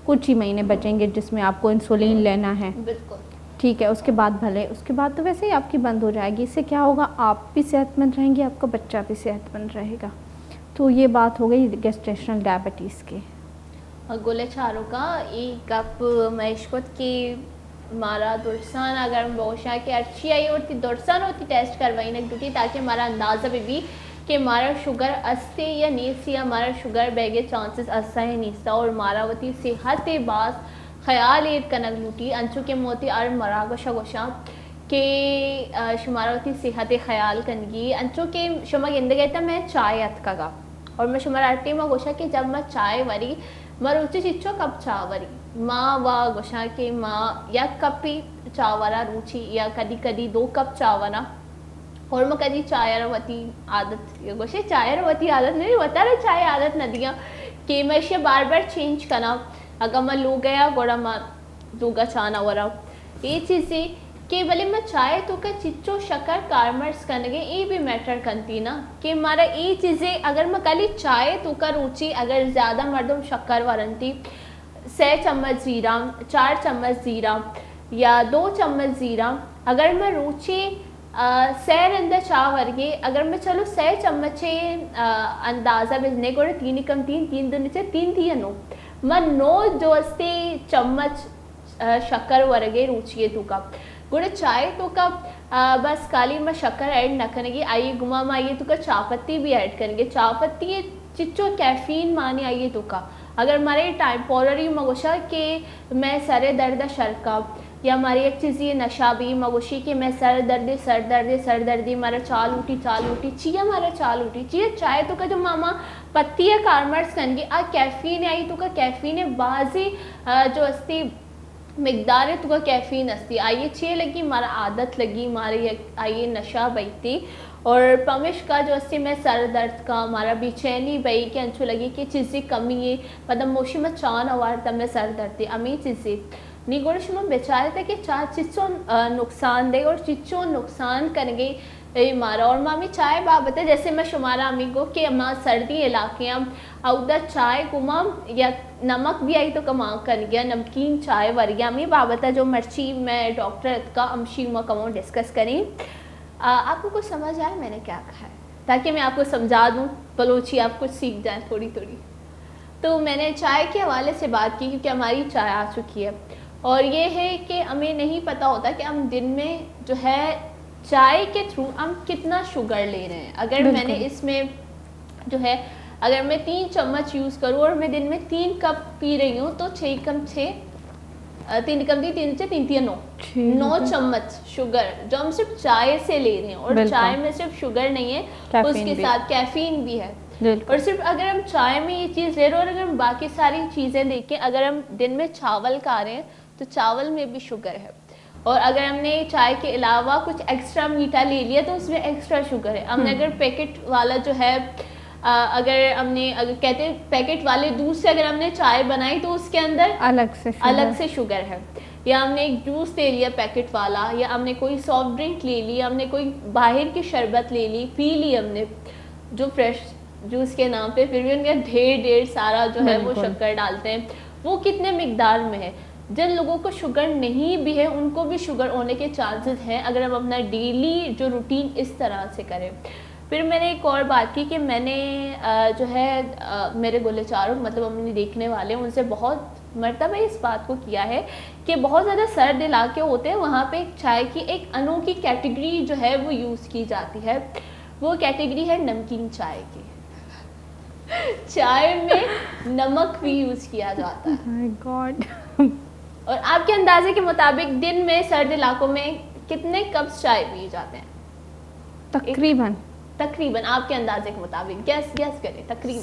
कुछ ही महीने बचेंगे जिसमें आपको इंसुलिन लेना है, बिल्कुल, ठीक है। उसके बाद भले, उसके बाद तो वैसे ही आपकी बंद हो जाएगी। इससे क्या होगा, आप भी सेहतमंद रहेंगे, आपका बच्चा भी सेहतमंद रहेगा। तो ये बात हो गई गेस्टेशनल डायबिटीज़ के। गुले चारों का एक कप मैशकोत की मारा दुरसान अगर बोशा के अच्छी आई होती दुरसान होती टेस्ट करवाई ना ड्यूटी, ताकि हमारा अंदाज़ा भी कि हमारा शुगर अस्ते या नीस या हमारा शुगर बैगे चांसेस अस्सा है नीसा, और मारावती सेहत बास ख्याल एक कनक लूटी अंचु के मोती और मरा गोशा गोशा के शुमारावती सेहत ख्याल कनगी अंचु के शुमा गिंदे था मैं चाय अतका, और मैं शुमारा अट्टी में गोशा कि जब मैं चाय वरी मरुचि चिच्चो कप चावरी माँ व गोशा के माँ या कपी चावरा रुचि या कदी कदी 2 कप चावरा, और मैं कदी चायरवती आदत गोशे चायरवती आदत नहीं बता रहा, चाय आदत नदियाँ कि मैं इसे बार बार चेंज करना, अगर मैं लू गया गोड़ा मैं दूगा चाना वरा ये चीज़ें कि भले मैं चाय तो का चिच्चो शक्कर कार्मर्स करने ये भी मैटर करती ना कि हमारा ये चीज़ें अगर मैं कल चाय तो का रुचि अगर ज़्यादा मर्दम शक्कर वरनती 6 चम्मच ज़ीरा 4 चम्मच ज़ीरा या 2 चम्मच ज़ीरा, अगर मैं रुचि सैर अंदर चाह वर्गे अगर मैं चलो 6 चम्मच अंदाज़ा बिजने को 3 कम 3 दिन से 3 थी नो मैं 9 जो अस्ते चम्मच शक्कर वर्गे रुचि तो का गुड़े चाय तो का बस काली में शक्कर ऐड न करेंगे, आइए गुमा में आइए तो का चापत्ती भी ऐड करेंगे। चापत्ती चिच्चो कैफीन माने आइए तो का अगर हमारे टेम्पोररी मगोशा के मैं सर दर्द शरका या हमारी एक चीज़ ये नशा भी मगोशी के मैं सर दर्दी हमारा चाल उठी चिया हमारा चाल उठी चिया चाय तो का जो मामा पत्ती है कार्मर्स करेंगे आ कैफीन आई तो का कैफीन बाजी जो अस्ती मिकदार है तो का कैफीन अस्ती आइए छे लगी हमारा आदत लगी हमारी आइए नशा बैठती, और पमिश का जो अस्सी में सर दर्द का हमारा बेचैनी बई के अंचू लगी कि चीज़ें कमी है मतलब मोशी में चान अवार तब में सर दर्द थी अमी चीज़ें निगोश में बेचारे थे कि चार चिच्चों नुकसान दे और चिच्चों नुकसान करेंगे मारा। और मामी चाय बाबत है जैसे मैं शुमारा अमी को कि माँ सर्दी इलाके उधर चाय गुमा या नमक भी आई तो कमा कर गया नमकीन चाय वरिया मी बाबत है जो मर्ची मैं डॉक्टर का अमशी में कमाऊँ डिस्कस करें। आपको कुछ समझ आए मैंने क्या कहा है ताकि मैं आपको समझा दूँ बलोची आप कुछ सीख जाए थोड़ी थोड़ी। तो मैंने चाय के हवाले से बात की क्योंकि हमारी चाय आ चुकी है और ये है कि हमें नहीं पता होता कि हम दिन में जो है चाय के थ्रू हम कितना शुगर ले रहे हैं। अगर मैंने इसमें जो है अगर मैं 3 चम्मच यूज़ करूँ और मैं दिन में 3 कप पी रही हूँ तो 6 कम 6 3 कम दी 3 से 3 9 9 चम्मच शुगर जो हम सिर्फ चाय से ले रहे हैं, और चाय में सिर्फ शुगर नहीं है, उसके साथ कैफीन भी है। और सिर्फ अगर हम चाय में ये चीज़ ले रहे हैं, और अगर हम बाकी सारी चीज़ें देखें, अगर हम दिन में चावल खा रहे हैं तो चावल में भी शुगर है, और अगर हमने चाय के अलावा कुछ एक्स्ट्रा मीठा ले लिया तो उसमें एक्स्ट्रा शुगर है। हमने अगर पैकेट वाला जो है अगर कहते हैं पैकेट वाले दूध से अगर हमने चाय बनाई तो उसके अंदर अलग से शुगर है। या हमने एक जूस ले लिया पैकेट वाला, या हमने कोई सॉफ्ट ड्रिंक ले ली, हमने कोई बाहर की शरबत ले ली, पी ली हमने जो फ्रेश जूस के नाम पे, फिर भी उनके ढेर सारा जो है वो शक्कर डालते हैं। वो कितने मिकदार में है? जिन लोगों को शुगर नहीं भी है उनको भी शुगर होने के चांसेस हैं अगर हम अपना डेली जो रूटीन इस तरह से करें। फिर मैंने एक और बात की कि मैंने जो है मेरे गोलेचारों मतलब अपने देखने वाले उनसे बहुत मर्तबा इस बात को किया है कि बहुत ज़्यादा सर्द इलाके होते हैं, वहाँ पे चाय की एक अनोखी कैटेगरी जो है वो यूज़ की जाती है। वो कैटेगरी है नमकीन चाय की। चाय में नमक भी यूज़ किया जाता है। My God. और आपके अंदाजे के मुताबिक दिन में सर्द इलाकों में कितने कप्स चाय पिए जाते हैं? तकरीबन आपके अंदाजे के मुताबिक गैस करें। तकरीबन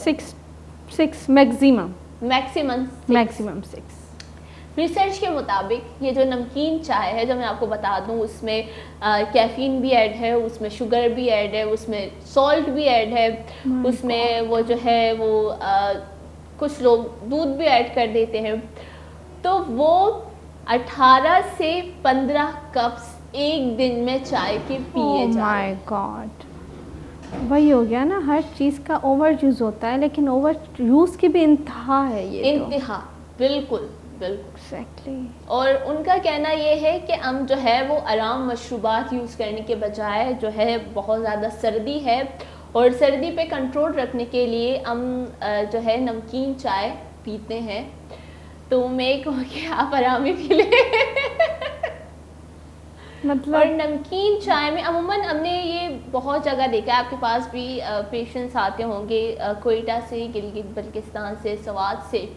6 मैक्सिमम 6। रिसर्च के मुताबिक ये जो नमकीन चाय है जो मैं आपको बता दूं उसमें कैफीन भी ऐड है, उसमें शुगर भी ऐड है, उसमें सॉल्ट भी ऐड है, उसमें वो जो है वो कुछ लोग दूध भी ऐड कर देते हैं। तो वो 18 से 15 कप्स एक दिन में चाय के पिए जाते हैं। माय गॉड, वही हो गया ना, हर चीज़ का ओवर यूज़ होता है, लेकिन ओवर यूज़ की भी इंतहा है ये। इंतहा बिल्कुल एक्जैक्टली। और उनका कहना ये है कि हम जो है वो आराम मशरूबात यूज़ करने के बजाय जो है बहुत ज़्यादा सर्दी है और सर्दी पे कंट्रोल रखने के लिए हम जो है नमकीन चाय पीते हैं। तो मैं कहूँगी आप आराम ही पी लें। मतलब और नमकीन चाय में अमूमन हमने ये बहुत जगह देखा है, आपके पास भी पेशेंट्स आते होंगे कोयटा से, गिलगित बल्किस्तान से, सवात से,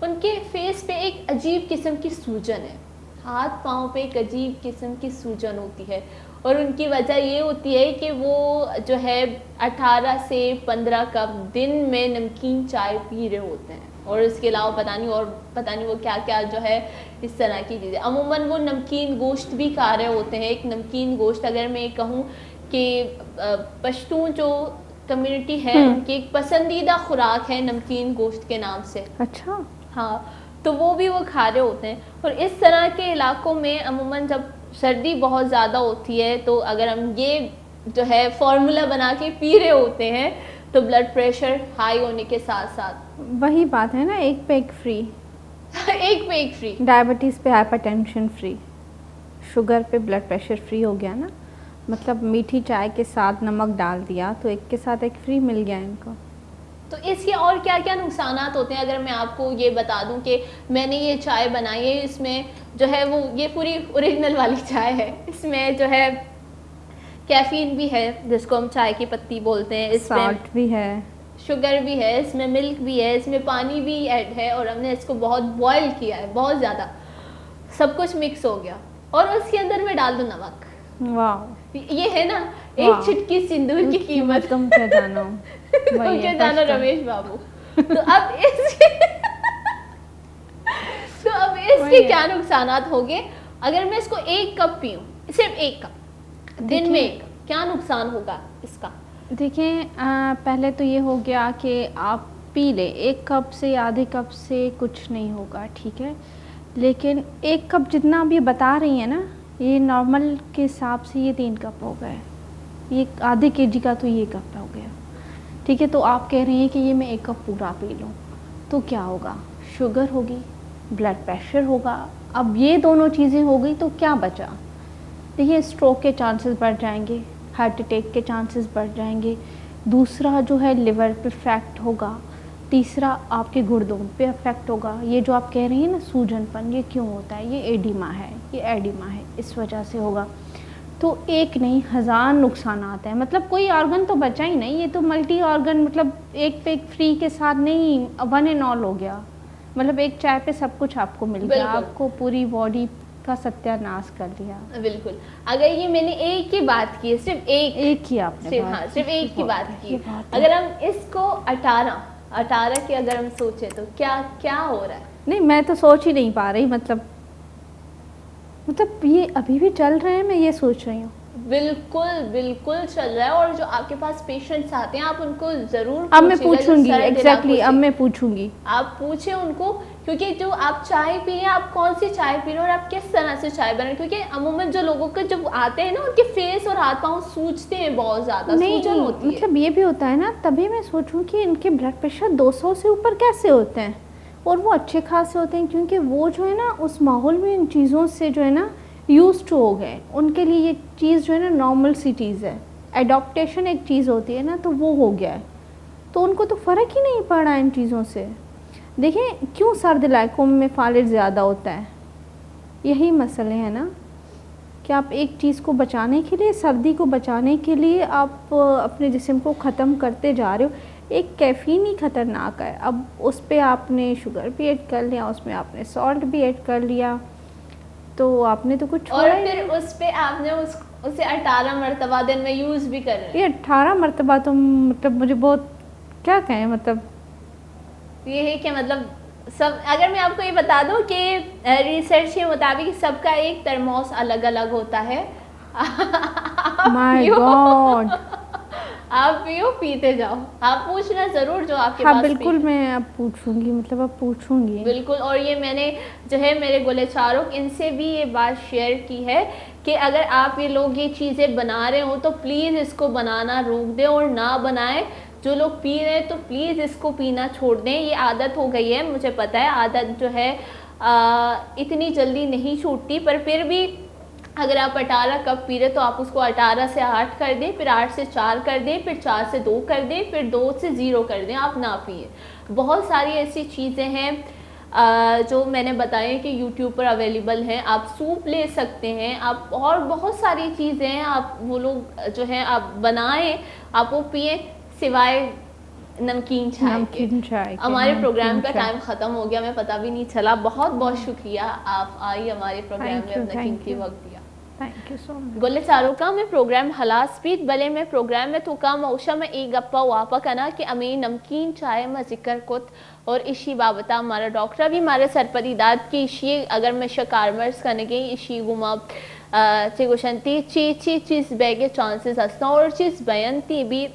उनके फेस पे एक अजीब किस्म की सूजन है, हाथ पाँव पे एक अजीब किस्म की सूजन होती है। और उनकी वजह ये होती है कि वो जो है 18 से 15 कप दिन में नमकीन चाय पी रहे होते हैं, और इसके अलावा पता नहीं वो क्या क्या जो है इस तरह की चीज़ें। अमूमन वो नमकीन गोश्त भी खा रहे होते हैं। एक नमकीन गोश्त अगर मैं कहूँ कि पश्तून जो कम्युनिटी है उनकी एक पसंदीदा खुराक है नमकीन गोश्त के नाम से। अच्छा, हाँ, तो वो भी वो खा रहे होते हैं। और इस तरह के इलाकों में अमूमन जब सर्दी बहुत ज़्यादा होती है तो अगर हम ये जो है फार्मूला बना के पी रहे होते हैं तो ब्लड प्रेशर हाई होने के साथ साथ वही बात है ना, एक पे एक फ्री। एक पे एक फ्री, डायबिटीज़ पे हाइपरटेंशन फ्री, शुगर पे ब्लड प्रेशर फ्री हो गया ना। मतलब मीठी चाय के साथ नमक डाल दिया तो एक के साथ एक फ्री मिल गया इनको। तो इसके और क्या क्या नुकसानात होते हैं अगर मैं आपको ये बता दूं कि मैंने ये चाय बनाई है, इसमें जो है वो ये पूरी ओरिजिनल वाली चाय है, इसमें जो है कैफीन भी है जिसको हम चाय की पत्ती बोलते हैं, इसमें सॉल्ट भी है, शुगर भी है, इसमें मिल्क भी है, इसमें पानी भी ऐड है, और हमने इसको बहुत बॉयल किया है, बहुत ज़्यादा, सब कुछ मिक्स हो गया और उसके अंदर मैं डाल दूँ नमक। वाह, ये है ना एक चुटकी सिंदूर की कीमत। तुम क्या जानो, क्या जानो रमेश बाबू। तो अब इसके क्या नुकसानात होंगे अगर मैं इसको 1 कप पीऊँ, सिर्फ 1 कप दिन में, 1 कप, क्या नुकसान होगा इसका? देखिए, पहले तो ये हो गया कि आप पी लें 1 कप से, आधे कप से कुछ नहीं होगा, ठीक है। लेकिन 1 कप जितना आप ये बता रही हैं ना, ये नॉर्मल के हिसाब से ये 3 कप हो गए, ये आधे केजी का तो ये कप हो गया, ठीक है। तो आप कह रही हैं कि ये मैं 1 कप पूरा पी लूँ तो क्या होगा? शुगर होगी, ब्लड प्रेशर होगा। अब ये दोनों चीज़ें हो गई तो क्या बचा? देखिए, स्ट्रोक के चांसेस बढ़ जाएंगे, हार्ट अटैक के चांसेस बढ़ जाएंगे, दूसरा जो है लिवर पे इफेक्ट होगा, तीसरा आपके गुर्दों पे इफेक्ट होगा। ये जो आप कह रही हैं ना सूजनपन, ये क्यों होता है? ये एडिमा है, ये एडिमा है, इस वजह से होगा। तो एक नहीं 1000 नुकसानात हैं, मतलब कोई ऑर्गन तो बचा ही नहीं। ये तो मल्टी ऑर्गन, मतलब एक पे एक फ्री के साथ नहीं, 1 एंड ऑल हो गया। मतलब एक चाय पे सब कुछ आपको मिल गया, बिल्कुल। आपको पूरी बॉडी का सत्यानाश कर दिया। बिल्कुल। अगर ये मैंने एक की बात की है, सिर्फ एक ही आपने सिर्फ, बात हाँ की, सिर्फ ये एक की बात है, की। ये बात है। अगर हम इसको 18 की अगर हम सोचें तो क्या क्या हो रहा है? नहीं, मैं तो सोच ही नहीं पा रही, मतलब ये अभी भी चल रहे हैं, मैं ये सोच रही हूँ। बिल्कुल बिल्कुल चल रहा है। और जो आपके पास पेशेंट्स आते हैं आप उनको जरूर अब मैं पूछिएगा, जो पूछूंगी, सरल एग्जैक्टली इलाकों अब से। मैं पूछूंगी। आप पूछे उनको, क्योंकि जो आप चाय पी रहे हैं, आप कौन सी चाय पी रहे हैं और आप किस तरह से चाय बना रहे हैं, क्योंकि अमूमन जो लोगों के जब आते हैं ना उनके फेस और हाथ पाँव सूजते हैं, बहुत ज्यादा सूजन होती है। मतलब ये भी होता है ना, तभी मैं सोचूं कि इनके ब्लड प्रेशर 200 से ऊपर कैसे होते हैं, और वो अच्छे खासे होते हैं, क्योंकि वो जो है ना उस माहौल में इन चीज़ों से जो है ना यूज्ड टू हो गए, उनके लिए ये चीज़ जो है ना नॉर्मल सी चीज़ है। एडॉप्टेशन एक चीज़ होती है ना, तो वो हो गया है, तो उनको तो फ़र्क ही नहीं पड़ा इन चीज़ों से। देखिए क्यों सर्द इलाकों में फालिज ज़्यादा होता है, यही मसले हैं ना, कि आप एक चीज़ को बचाने के लिए, सर्दी को बचाने के लिए आप अपने जिस्म को ख़त्म करते जा रहे हो। एक कैफ़ीन ही ख़तरनाक है, अब उस पर आपने शुगर भी ऐड कर लिया, उसमें आपने सॉल्ट भी ऐड कर लिया, तो आपने तो कुछ और फिर उस पे आपने उसे 18 मरतबा दिन में यूज़ भी कर रहे हैं। ये 18 मरतबा तो मतलब मुझे बहुत क्या कहें, मतलब ये है कि मतलब सब, अगर मैं आपको ये बता दूं कि रिसर्च के मुताबिक सबका एक थर्मोस अलग अलग होता है। My God. आप पियो, पीते जाओ, आप पूछना ज़रूर जो आपके हाँ पास बिल्कुल, मैं अब पूछूंगी, मतलब अब पूछूंगी बिल्कुल। और ये मैंने जो है मेरे गुलेचारों इनसे भी ये बात शेयर की है कि अगर आप ये लोग ये चीज़ें बना रहे हो तो प्लीज़ इसको बनाना रोक दें और ना बनाएं। जो लोग पी रहे हैं तो प्लीज़ इसको पीना छोड़ दें। ये आदत हो गई है, मुझे पता है आदत जो है इतनी जल्दी नहीं छूटती, पर फिर भी अगर आप 18 कप पी रहे तो आप उसको 18 से 8 कर दें, फिर 8 से 4 कर दें, फिर 4 से 2 कर दें, फिर 2 से 0 कर दें, आप ना पिए। बहुत सारी ऐसी चीज़ें हैं जो मैंने बताया कि यूट्यूब पर अवेलेबल हैं। आप सूप ले सकते हैं, आप और बहुत सारी चीज़ें हैं, आप वो लोग जो है आप बनाएं, आप वो पिए, सिवाय नमकीन चाय के। हमारे प्रोग्राम का टाइम ख़त्म हो गया, हमें पता भी नहीं चला। बहुत बहुत शुक्रिया, आप आई हमारे प्रोग्राम में अपना कीमती वक्त दिया। Thank you so much. गोले चारोका में प्रोग्राम हलास पीत भले में प्रोग्राम में थुका मौशा में एक गप्पा वापा कना कि अमी नमकीन चाय में जिक्र कुत और इशी बाबता हमारा डॉक्टर भी हमारे सरपदी दाद की इशी अगर मैं शकारमर्स करने गई इशी गुमा चिगुशंती चीज़ बैगे चांसेस हंसना और चीज़ बयनती भी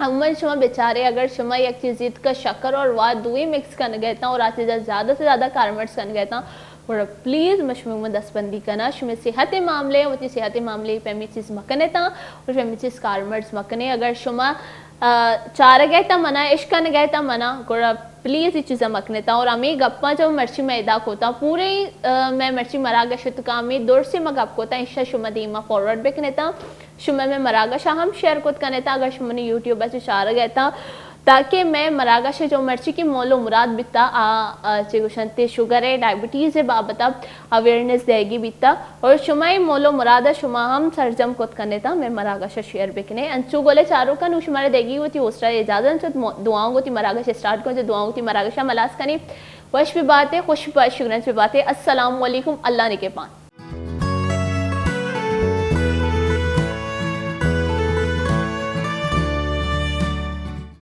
अमन शुमा बेचारे अगर शुमा एक चीज़ का शक्कर और वाद दुई मिक्स करने गए और आज ज़्यादा से ज़्यादा कार्मर्स करने गए और प्लीज़ मशमू में दसबंदी करना शुमे सेहत मामले वती सेहत मामले पे चीज़ मकने था और पे चीज़ कार्मर्स मकने अगर शुमा चार गए था मना इश्क ने गए था मना गोरा प्लीज़ ये चीज़ें मकने था और हमें गप्पा जब मर्ची मैदा होता पूरे मैं मर्ची मरागा शुतका में दूर से मगप होता इशा शुमा दीमा फॉरवर्ड बेकने था शुमा में मरागा शाह हम शेयर कुत करने था अगर शुमा ने यूट्यूब से चार गया था ताकि मैं मरागा से जो मर्ची की मोलो मुराद बिता चिगुशंते शुगर है डायबिटीज़ है बाबता अवेयरनेस देगी बिता और शुमाई मोलो मुरादा शुमा हम सरजम कुत करने था मैं मरागा से शेयर बिकने अंचु गोले चारों का नुशमारे देगी होती होस्टा इजाज़त दुआओं को मरागा से स्टार्ट को जो दुआओं की मरागा शाह मलास कनी वश भी बात है खुश शुक्रन से बात है। अस्सलाम वालेकुम, अल्लाह ने के पान।